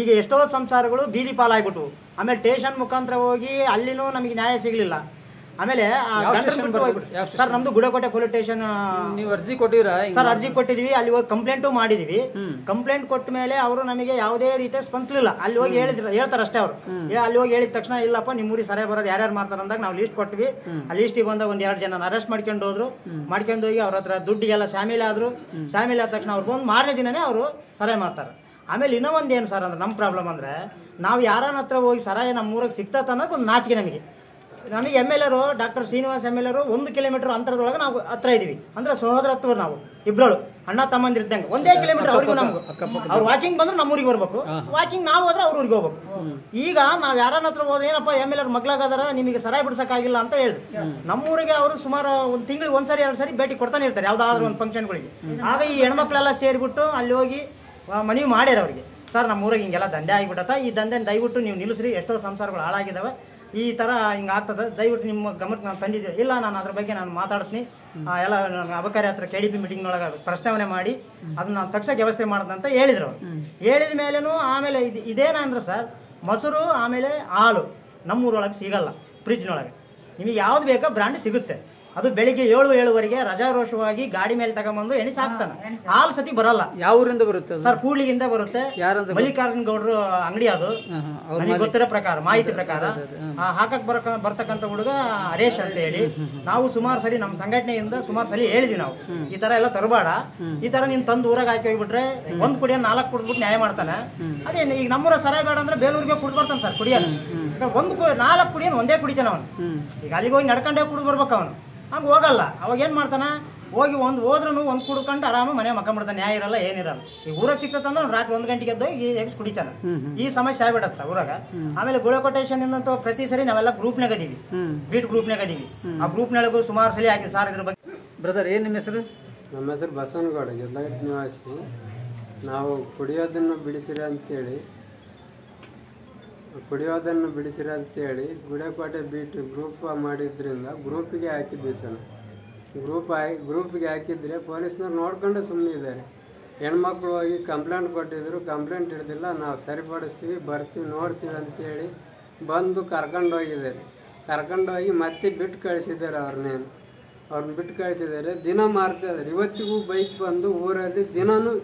ಈಗ ಎಷ್ಟೋ ಸಂಸಾರಗಳು ಬೀದಿ ಪಾಲಾಗ್ಬಿಟ್ವು. ಆಮೇಲೆ ಸ್ಟೇಷನ್ ಮುಖಾಂತರ ಹೋಗಿ ಅಲ್ಲಿನೂ ನಮಗೆ ನ್ಯಾಯ ಸಿಗಲಿಲ್ಲ. ಆಮೇಲೆ ಸರ್ ನಮ್ದು ಗುಡಕೋಟೆ ಪೊಲೀಸ್ ಸ್ಟೇಷನ್. ನೀವು ಅರ್ಜಿ ಕೊಟ್ಟಿರಾ? ಸರ್ ಅರ್ಜಿ ಕೊಟ್ಟಿದೀವಿ, ಅಲ್ಲಿ ಹೋಗಿ ಕಂಪ್ಲೇಂಟು ಮಾಡಿದೀವಿ. ಕಂಪ್ಲೇಂಟ್ ಕೊಟ್ಟ ಮೇಲೆ ಅವರು ನಮಗೆ ಯಾವುದೇ ರೀತಿಯ ಸ್ಪಂದಿಸಲಿಲ್ಲ. ಅಲ್ಲಿ ಹೋಗಿ ಹೇಳ್ತಾರೆ ಅಷ್ಟೇ ಅವರು. ಅಲ್ಲಿ ಹೋಗಿ ಹೇಳಿದ ತಕ್ಷಣ ಇಲ್ಲಪ್ಪ ನಿಮ್ಮೂರಿಗೆ ಸರಿಯಾಗಿ ಬರೋದು ಯಾರ್ಯಾರು ಮಾಡ್ತಾರೆ ಅಂದಾಗ ನಾವು ಲಿಸ್ಟ್ ಕೊಟ್ವಿ. ಆ ಲಿಸ್ಟಿಗೆ ಬಂದಾಗ 1-2 ಜನ ಅರೆಸ್ಟ್ ಮಾಡ್ಕೊಂಡು ಹೋದ್ರು. ಮಾಡ್ಕೊಂಡು ಹೋಗಿ ಅವ್ರ ಹತ್ರ ದುಡ್ಡಿಗೆಲ್ಲ ಶಾಮೀಲ್ ಆದ್ರು. ಶಾಮೀಲ್ ಆದ ತಕ್ಷಣ ಅವ್ರು ಬಂದು ಮಾರನೇ ದಿನನೇ ಅವರು ಸರಾಯಿ ಮಾಡ್ತಾರೆ. ಆಮೇಲೆ ಇನ್ನೂ ಒಂದು ಏನು ಸರ್ ಅಂದ್ರೆ ನಮ್ಮ ಪ್ರಾಬ್ಲಮ್ ಅಂದ್ರೆ ನಾವು ಯಾರನ್ನ ಹತ್ರ ಹೋಗಿ ಸರಾಯಿ ನಮ್ಮ ಊರಿಗೆ ಸಿಗ್ತತ್ತ ಅನ್ನೋದು ಒಂದು ನಾಚಿಕೆ ನಮಗೆ. MLA doctor Srinivas MLA 1 kilometre ಅಂತರದೊಳಗೆ ನಾವು ಹತ್ರ ಇದೀವಿ. ಅಂದ್ರೆ ಸಹೋದರತ್ವರು ನಾವು ಇಬ್ರಳು ಅಣ್ಣ ತಮ್ಮಂದಿರ್ದಂಗೆ 1 ಕಿಲೋಮೀಟರ್ ಅವ್ರಿಗೂ ನಮ್ಗೆ. ಅವ್ರು ವಾಕಿಂಗ್ ಬಂದ್ರೆ ನಮ್ಮೂರಿಗೆ ಬರ್ಬೇಕು, ವಾಕಿಂಗ್ ನಾವು ಹೋದ್ರೆ ಅವ್ರ ಊರಿಗೆ ಹೋಗ್ಬೇಕು. ಈಗ ನಾವ್ ಯಾರನ್ನ ಹತ್ರ ಹೋದ್ರೆ ಏನಪ್ಪ MLA ಮಗ್ಳಾಗದಾರ ನಿಮಗೆ ಸರಾಯಿ ಬಿಡ್ಸಕ್ಕಾಗಿಲ್ಲ ಅಂತ ಹೇಳಿದ್ರು. ನಮ್ಮೂರಿಗೆ ಅವರು ಸುಮಾರು 1 ತಿಂಗಳಿಗೆ 1 ಸರಿ 2 ಸರಿ ಭೇಟಿ ಕೊಡ್ತಾನೆ ಇರ್ತಾರೆ ಯಾವ್ದಾದ್ರು ಒಂದು ಫಂಕ್ಷನ್ಗಳಿಗೆ. ಆಗ ಈ ಹೆಣ್ಮಕ್ಳೆಲ್ಲ ಸೇರಿಬಿಟ್ಟು ಅಲ್ಲಿ ಹೋಗಿ ಮನವಿ ಮಾಡ್ಯಾರ ಅವ್ರಿಗೆ, ಸರ್ ನಮ್ಮ ಊರಿಗೆ ಹಿಂಗೆಲ್ಲ ದಂಧೆ ಆಗಿಬಿಟ್ಟತ್ತ, ಈ ದಂಧೆ ದಯವಿಟ್ಟು ನೀವು ನಿಲ್ಲಿಸ್ರಿ, ಎಷ್ಟೋ ಸಂಸಾರಗಳು ಹಾಳಾಗಿದ್ದಾವೆ, ಈ ಥರ ಹಿಂಗೆ ಆಗ್ತದೆ, ದಯವಿಟ್ಟು ನಿಮ್ಮ ಗಮನಕ್ಕೆ ನಾನು ತಂದಿದ್ದೆ. ಇಲ್ಲ ನಾನು ಅದ್ರ ಬಗ್ಗೆ ನಾನು ಮಾತಾಡ್ತೀನಿ, ಎಲ್ಲ ಅಬಕಾರಿ ಹತ್ರ KDP ಮೀಟಿಂಗ್ನೊಳಗೆ ಪ್ರಸ್ತಾವನೆ ಮಾಡಿ ಅದನ್ನ ನಾನು ತಕ್ಷಣ ವ್ಯವಸ್ಥೆ ಮಾಡೋದಂತ ಹೇಳಿದ್ರು. ಹೇಳಿದ ಮೇಲೇನು ಆಮೇಲೆ ಇದೇನಂದ್ರೆ ಸರ್ ಮೊಸರು ಆಮೇಲೆ ಹಾಲು ನಮ್ಮೂರೊಳಗೆ ಸಿಗಲ್ಲ. ಫ್ರಿಜ್ನೊಳಗೆ ನಿಮಗೆ ಯಾವ್ದು ಬೇಕೋ ಬ್ರ್ಯಾಂಡ್ ಸಿಗುತ್ತೆ. ಅದು ಬೆಳಿಗ್ಗೆ 7-7:30 ರಜಾರೋಷವಾಗಿ ಗಾಡಿ ಮೇಲೆ ತಗೊಂಡ್ಬಂದು ಎಣಿಸಿ ಹಾಕ್ತಾನೆ. ಹಾಲು ಸತಿ ಬರಲ್ಲ. ಯಾವ ಊರಿಂದ ಬರುತ್ತೆ ಸರ್? ಕೂಡ್ಲಿಗಿಂದ ಬರುತ್ತೆ. ಮಲ್ಲಿಕಾರ್ಜುನ್ ಗೌಡ್ರು ಅಂಗಡಿ ಅದು. ನನಗೆ ಗೊತ್ತಿರೋ ಪ್ರಕಾರ, ಮಾಹಿತಿ ಪ್ರಕಾರ ಹಾಕಕ್ ಬರ್ತಕ್ಕಂಥ ಹುಡುಗ ಹರೇಶ್ ಅಂತ ಹೇಳಿ ನಾವು ಸುಮಾರು ಸರಿ ನಮ್ಮ ಸಂಘಟನೆಯಿಂದ ಸುಮಾರು ಸಲ ಹೇಳಿದ್ವಿ ನಾವು, ಈ ತರ ಎಲ್ಲ ತರಬೇಡ, ಈ ತರ ನೀನ್ ತಂದು ಊರಾಗ ಹಾಕಿ ಹೋಗ್ಬಿಟ್ರೆ 1 ಕುಡಿಯೋ 4 ಕುಡ್ಬಿಟ್ಟು ನ್ಯಾಯ ಮಾಡ್ತಾನೆ. ಅದೇ ಈಗ ನಮ್ಮೂರ ಸರಾಯಿ ಬೇಡ ಅಂದ್ರೆ ಬೇಲೂರಿಗೆ ಕುಡಿದು ಬರ್ತಾನೆ ಸರ್ ಕುಡಿಯೋದು. 4 ಕುಡಿಯೋನು ಒಂದೇ ಕುಡಿತಾನೆ ಅವನು. ಈಗ ಅಲ್ಲಿಗೆ ಹೋಗಿ ನಡ್ಕೊಂಡೇ ಕುಡಿದು ಬರ್ಬೇಕು ಅವನು. ಹಂಗೆ ಹೋಗಲ್ಲ. ಅವಾಗ ಏನ್ ಮಾಡ್ತಾನ, ಹೋಗಿ ಹೋದ್ರೂ 1 ಕುಡ್ಕೊಂಡು ಆರಾಮ ಮನೆ ಮಕ್ಕೊಂಡ್ಬಿಡ್ತಾನೆ, ನ್ಯಾಯ ಇರಲ್ಲ ಏನಿರಲ್ಲ. ಈಗ ಊರಾಗ ಸಿಕ್ತಂದ್ರೆ ಅವ್ನು ರಾತ್ರಿ 1 ಗಂಟೆಗೆ ಎದ್ದು ಎಬ್ಸ್ ಕುಡಿತಾನೆ. ಈ ಸಮಸ್ಯೆ ಆಗ್ಬಿಡತ್ತ ಸರ್ ಊರಾಗ. ಆಮೇಲೆ ಗುಳಕೋಟೇಶನ್ ಇಂದ ಪ್ರತಿ ಸರಿ ನಾವೆಲ್ಲ ಗ್ರೂಪ್ನಾಗ ಅದೀವಿ, ಬೀಟ್ ಗ್ರೂಪ್ನಾಗ ಅದೀವಿ. ಆ ಗ್ರೂಪ್ನೊಳಗೂ ಸುಮಾರು ಸಲ ಆಗಿದೆ ಸರ್ ಇದ್ರ ಬಗ್ಗೆ. ಬ್ರದರ್ ಏನ್ ನಿಮ್ಮ ಹೆಸರು? ನಮ್ಮ ಹೆಸರು ಬಸವನಗೌಡ, ಗೆದ್ದಲಗಟ್ಟೆ ನಿವಾಸಿ. ನಾವು ಕುಡಿಯೋದನ್ನು ಬಿಡಿಸಿರಿ ಅಂತೇಳಿ ಗುಡಕೋಟೆ ಬೀಟ್ ಗ್ರೂಪ್ ಮಾಡಿದ್ರಿಂದ ಗ್ರೂಪಿಗೆ ಹಾಕಿದ್ವಿ ಸರ್. ಗ್ರೂಪಿಗೆ ಹಾಕಿದ್ರೆ ಪೊಲೀಸ್ನವ್ರು ನೋಡ್ಕೊಂಡು ಸುಮ್ಮನೆ ಇದ್ದಾರೆ. ಹೆಣ್ಮಕ್ಳು ಹೋಗಿ ಕಂಪ್ಲೇಂಟ್ ಕೊಟ್ಟಿದ್ರು, ಕಂಪ್ಲೇಂಟ್ ಹಿಡಿದಿಲ್ಲ, ನಾವು ಸರಿಪಡಿಸ್ತೀವಿ, ಬರ್ತೀವಿ, ನೋಡ್ತೀವಿ ಅಂತೇಳಿ ಬಂದು ಕರ್ಕೊಂಡೋಗಿ ಮತ್ತೆ ಬಿಟ್ಟು ಕಳಿಸಿದ್ದಾರೆ. ಅವ್ರನ್ನ ಬಿಟ್ಟು ಕಳಿಸಿದ್ದಾರೆ. ದಿನ ಮಾರ್ತಾ ಇದ್ದಾರೆ. ಇವತ್ತಿಗೂ ಬೈಕ್ ಬಂದು ಊರಲ್ಲಿ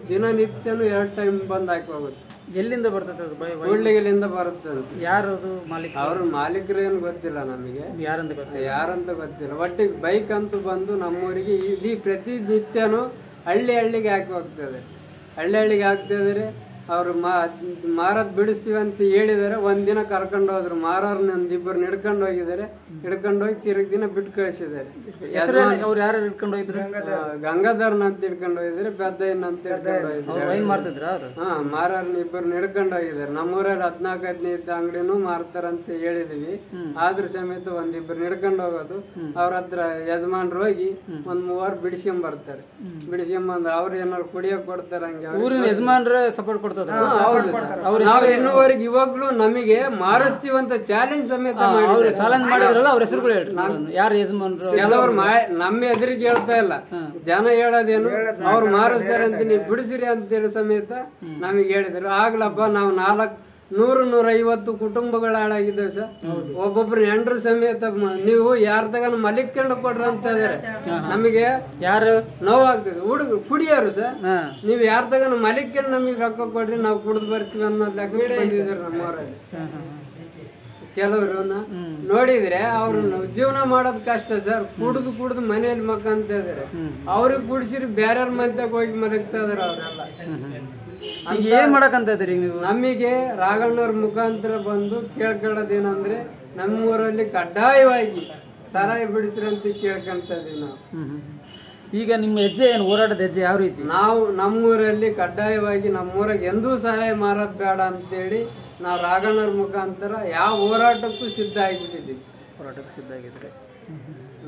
ದಿನನಿತ್ಯನೂ 2 ಟೈಮ್ ಬಂದು ಹಾಕಿ ಹೋಗುತ್ತೆ. ಎಲ್ಲಿಂದ ಬರ್ತದೆ? ಕೂಡ್ಲಿಗಿಲಿಂದ ಬರುತ್ತೆ. ಯಾರದು ಮಾಲೀಕ? ಅವ್ರ ಮಾಲೀಕರು ಏನು ಗೊತ್ತಿಲ್ಲ ನಮಗೆ, ಯಾರಂತ ಗೊತ್ತಿಲ್ಲ. ಒಟ್ಟಿಗೆ ಬೈಕ್ ಅಂತೂ ಬಂದು ನಮ್ಮೂರಿಗೆ ಇಲ್ಲಿ ಪ್ರತಿನಿತ್ಯನೂ ಹಳ್ಳಿಗೆ ಹಾಕಿ ಹೋಗ್ತದೆ. ಹಳ್ಳಿಗೆ ಹಾಕ್ತಿದ್ರೆ ಅವ್ರು ಮಾರದ್ ಬಿಡಿಸ್ತೀವಿ ಅಂತ ಹೇಳಿದಾರೆ. 1 ದಿನ ಕರ್ಕೊಂಡು ಹೋದ್ರು, ಮಾರೋರ್ನ 1-2 ಹಿಡ್ಕೊಂಡು ಹೋಗಿದ್ದಾರೆ. ಹಿಡ್ಕೊಂಡೋಗಿ ತಿರುಗಿ ದಿನ ಬಿಟ್ಟು ಕಳಿಸಿದ್ದಾರೆ. ಅವ್ರು ಯಾರು ಹಿಡ್ಕೊಂಡು ಹೋಗಿದ್ರು? ಗಂಗಾಧರ್ನ ಅಂತ ಹಿಡ್ಕೊಂಡು ಹೋಗಿದ್ರೆ, ಬೆದ್ದಯ್ಯನ ಅಂತ ಹಿಡ್ಕೊಂಡು ಹೋಗಿದ್ದಾರೆ. ಮಾರೋರ್ನ 2 ಹಿಡ್ಕೊಂಡು ಹೋಗಿದ್ದಾರೆ. ನಮ್ಮೂರಲ್ಲಿ 14-15 ಅಂಗಡಿನೂ ಮಾರ್ತಾರಂತ ಹೇಳಿದೀವಿ. ಆದ್ರೂ ಸಮೇತ 1-2 ಹಿಡ್ಕೊಂಡು ಹೋಗೋದು. ಅವ್ರ ಹತ್ರ ಯಜಮಾನ್ರು ಹೋಗಿ 1-3 ಬಿಡಿಸ್ಕೊಂಡ್ ಬರ್ತಾರೆ. ಬಿಡಿಸ್ಕೊಂಬಂದ್ರೆ ಅವ್ರು ಏನಾರು ಕುಡಿಯೋಕ್ ಕೊಡ್ತಾರ. ಹಂಗೆ ಊರಿನ ಯಜಮಾನ್ರ ಸಪೋರ್ಟ್ ಕೊಡ್ತಾರೆ. ಇನ್ನೂವರೆಗೆ ಇವಾಗ್ಲೂ ನಮಗೆ ಮಾರಿಸ್ತೀವಂತ ಚಾಲೆಂಜ್ ಸಮೇತ ಚಾಲೆಂಜ್ ಮಾಡಿದ್ರಲ್ಲ, ಅವ್ರ ಹೆಸರುಗಳು ಯಾರು ಯಜಮಾನ್ರು? ಕೆಲವ್ರು ನಮ್ಮ ಎದುರಿಗೆ ಹೇಳ್ತಾ ಇಲ್ಲ, ಜನ ಹೇಳೋದೇನು ಅವ್ರು ಮಾರಿಸ್ತಾರೆ ಅಂತ ನೀವು ಬಿಡಿಸಿರಿ ಅಂತೇಳಿ ಸಮೇತ ನಮಗೆ ಹೇಳಿದ್ರು. ಆಗ್ಲಪ್ಪ ನಾವು 100-150 ಕುಟುಂಬಗಳು ಹಾಳಾಗಿದ್ದಾವೆ ಸರ್. ಒಬ್ಬೊಬ್ರು ಹೆಂಡ್ರು ಸಮೇತ ನೀವು ಯಾರ ತಗ ಮಲಿಕೊಂಡು ಕೊಡ್ರ ಅಂತ ಇದಾರೆ. ನಮಗೆ ಯಾರು ನೋವಾಗ್ತದೆ. ಹುಡುಗರು ಕುಡಿಯೋರು ಸರ್, ನೀವು ಯಾರ ತಗ ಮಲಿಕೊಂಡು ನಮಗೆ ರೊಕ್ಕ ಕೊಡ್ರಿ, ನಾವು ಕುಡಿದು ಬರ್ತೀವಿ ಅನ್ನೋ ಲೆಕ್ಕ ಇದ್ದಾರೆ ನಮ್ಮವರಲ್ಲಿ. ಕೆಲವ್ರನ್ನ ನೋಡಿದ್ರೆ ಅವ್ರು ಜೀವನ ಮಾಡೋದ್ ಕಷ್ಟ ಸರ್. ಕುಡ್ದು ಮನೆಯಲ್ಲಿ ಮಕ್ಕಂತ ಇದಾರೆ. ಅವ್ರಿಗೆ ಕುಡಿಸಿರಿ ಬೇರೆಯವ್ರ ಮನೆಯಾಗ ಹೋಗಿ ಮಲಗ್ತಾ ಇದಾರೆ ಅವರೆಲ್ಲ. ಏನ್ ಮಾಡಕಂತ ಇದ್ರಿ ನೀವು? ನಮಗೆ ರಾಘಣ್ಣವ್ರ ಮುಖಾಂತರ ಬಂದು ಕೇಳ್ಕೊಳ್ಳೋದೇನಂದ್ರೆ ನಮ್ಮೂರಲ್ಲಿ ಕಡ್ಡಾಯವಾಗಿ ಸರಾಯಿ ಬಿಡಿಸ್ರಿ ಅಂತ ಕೇಳ್ಕೊಂತ ಇದೀವಿ ನಾವು. ಈಗ ನಿಮ್ಮ ಹೆಜ್ಜೆ ಏನು, ಹೋರಾಟದ ಹೆಜ್ಜೆ ಯಾವ ರೀತಿ? ನಾವು ನಮ್ಮೂರಲ್ಲಿ ಕಡ್ಡಾಯವಾಗಿ ನಮ್ಮೂರಾಗ ಎಂದೂ ಸಹಾಯ ಮಾರೋದ್ ಬೇಡ ಅಂತೇಳಿ ನಾವು ರಾಘಣ್ಣವ್ರ ಮುಖಾಂತರ ಯಾವ ಹೋರಾಟಕ್ಕೂ ಸಿದ್ಧ ಆಗಿಬಿಟ್ಟಿದ್ದೀವಿ. ಹೋರಾಟಕ್ಕೆ ಸಿದ್ಧ ಆಗಿದ್ರೆ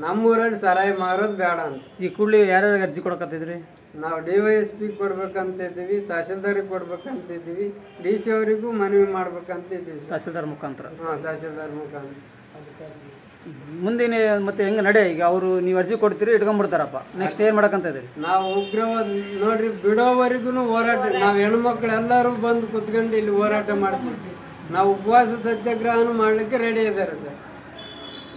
ನಮ್ಮೂರಲ್ಲಿ ಸರಾಯಿ ಮಾರೋದ್ ಬೇಡ ಅಂತ. ಈ ಕೂಡಲೇ ಯಾರ್ಯಾರು ಅರ್ಜಿ ಕೊಡಕತ್ತಿದ್ರಿ? ನಾವು DYSP ಕೊಡ್ಬೇಕಂತ ಇದ್ದೀವಿ, ತಹಶೀಲ್ದಾರಿಗೆ ಕೊಡ್ಬೇಕಂತ ಇದ್ದೀವಿ, DC ಅವರಿಗೂ ಮನವಿ ಮಾಡ್ಬೇಕಂತ ಇದ್ದೀವಿ. ತಹಶೀಲ್ದಾರ್ ಮುಖಾಂತರ? ತಹಶೀಲ್ದಾರ್ ಮುಖಾಂತರ. ಮುಂದಿನ ಮತ್ತೆ ಹೆಂಗ ನಡೆ? ಈಗ ಅವರು ನೀವು ಅರ್ಜಿ ಕೊಡ್ತೀರಿ, ಇಟ್ಕೊಂಡ್ಬಿಡ್ತಾರಪ್ಪ, ನೆಕ್ಸ್ಟ್ ಏನ್ ಮಾಡಕಂತ ಇದ್ರಿ? ನಾವು ಉಗ್ರವಾದ ನೋಡ್ರಿ ಬಿಡೋವರೆಗೂ ಹೋರಾಟ. ನಾವು ಹೆಣ್ಮಕ್ಳು ಎಲ್ಲರೂ ಬಂದು ಕುತ್ಕೊಂಡು ಇಲ್ಲಿ ಹೋರಾಟ ಮಾಡ್ತೀವಿ. ನಾವು ಉಪವಾಸ ಸತ್ಯಾಗ್ರಹನೂ ಮಾಡ್ಲಿಕ್ಕೆ ರೆಡಿ ಇದ್ದಾರೆ ಸರ್.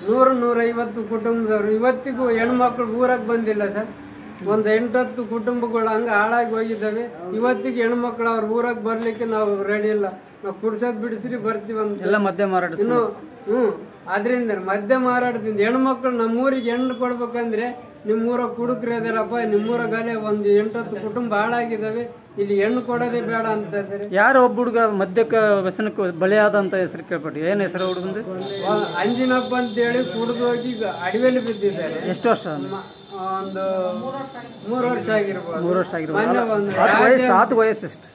100-150 ಕುಟುಂಬದವರು ಇವತ್ತಿಗೂ ಹೆಣ್ಮಕ್ಳು ಊರಾಗ ಬಂದಿಲ್ಲ ಸರ್. ಒಂದು 8-10 ಕುಟುಂಬಗಳು ಹಂಗ ಹಾಳಾಗಿ ಹೋಗಿದ್ದಾವೆ. ಇವತ್ತಿಗೆ ಹೆಣ್ಮಕ್ಳು ಅವ್ರ ಊರಾಗ ಬರ್ಲಿಕ್ಕೆ ನಾವು ರೆಡಿ ಇಲ್ಲ. ನಾವು ಕುಡ್ಸೋದ್ ಬಿಡಿಸ್ರಿ ಬರ್ತೀವಂತ ಎಲ್ಲ ಮದ್ಯ ಮಾರಾಟ ಇನ್ನು. ಅದ್ರಿಂದ ಮದ್ಯ ಮಾರಾಟದಿಂದ ಹೆಣ್ಮಕ್ಳು ನಮ್ಮೂರಿಗೆ ಹೆಣ್ಣು ಕೊಡ್ಬೇಕಂದ್ರೆ ನಿಮ್ಮೂರಾಗ ಕುಡುಕ್ರಿ ಅದಾರಪ್ಪ, ನಿಮ್ಮೂರಾಗಲೇ ಒಂದು 8-10 ಕುಟುಂಬ ಹಾಳಾಗಿದ್ದಾವೆ, ಇಲ್ಲಿ ಹೆಣ್ಣು ಕೊಡೋದೇ ಬೇಡ ಅಂತ ಇದ್ದಾರೆ. ಯಾರು ಒಬ್ಬ ಹುಡುಗ ಮದ್ಯಕ್ಕೆ ವ್ಯಸನಕ್ಕೆ ಬಲಿಯಾದ ಅಂತ ಹೆಸರು ಕೇಳ್ಪಟ್ಟು, ಏನ್ ಹೆಸರು ಹುಡುಗಂದು? ಅಂಜಿನಪ್ಪ ಅಂತೇಳಿ ಕುಡಿದು ಹೋಗಿ ಅಡವಿಯಲ್ಲಿ ಬಿದ್ದಿದ್ದಾರೆ. ಎಷ್ಟು ವರ್ಷ? ಒಂದು 3 ವರ್ಷ ಆಗಿರ್ಬೋದು. 3 ವರ್ಷ ಆಗಿರ್ಬೋದು. ಆತ ವಯಸ್ಸು ಎಷ್ಟು?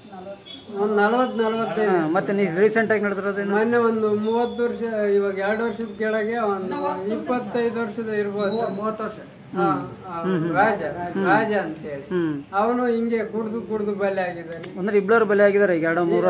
ಒಂದು 40-45. ಮತ್ತೆ ನೀವು ರೀಸೆಂಟ್ ಆಗಿ ನಡೆದಿರೋದು? ಮೊನ್ನೆ ಒಂದು 30 ವರ್ಷ, ಇವಾಗ 2 ವರ್ಷದ ಕೆಳಗೆ ಒಂದು 25 ವರ್ಷದ ಇರ್ಬೋದು. 30 ವರ್ಷ. ರಾಜ ಅಂತೇಳಿ ಅವನು ಹಿಂಗೆ ಕುಡ್ದು ಬಲೆ ಆಗಿದ್ದಾನೆ. ಅಂದ್ರೆ ಇಬ್ಬರು ಬಲೆ ಆಗಿದ್ದಾರೆ ಈಗ 2-3 ವರ್ಷ.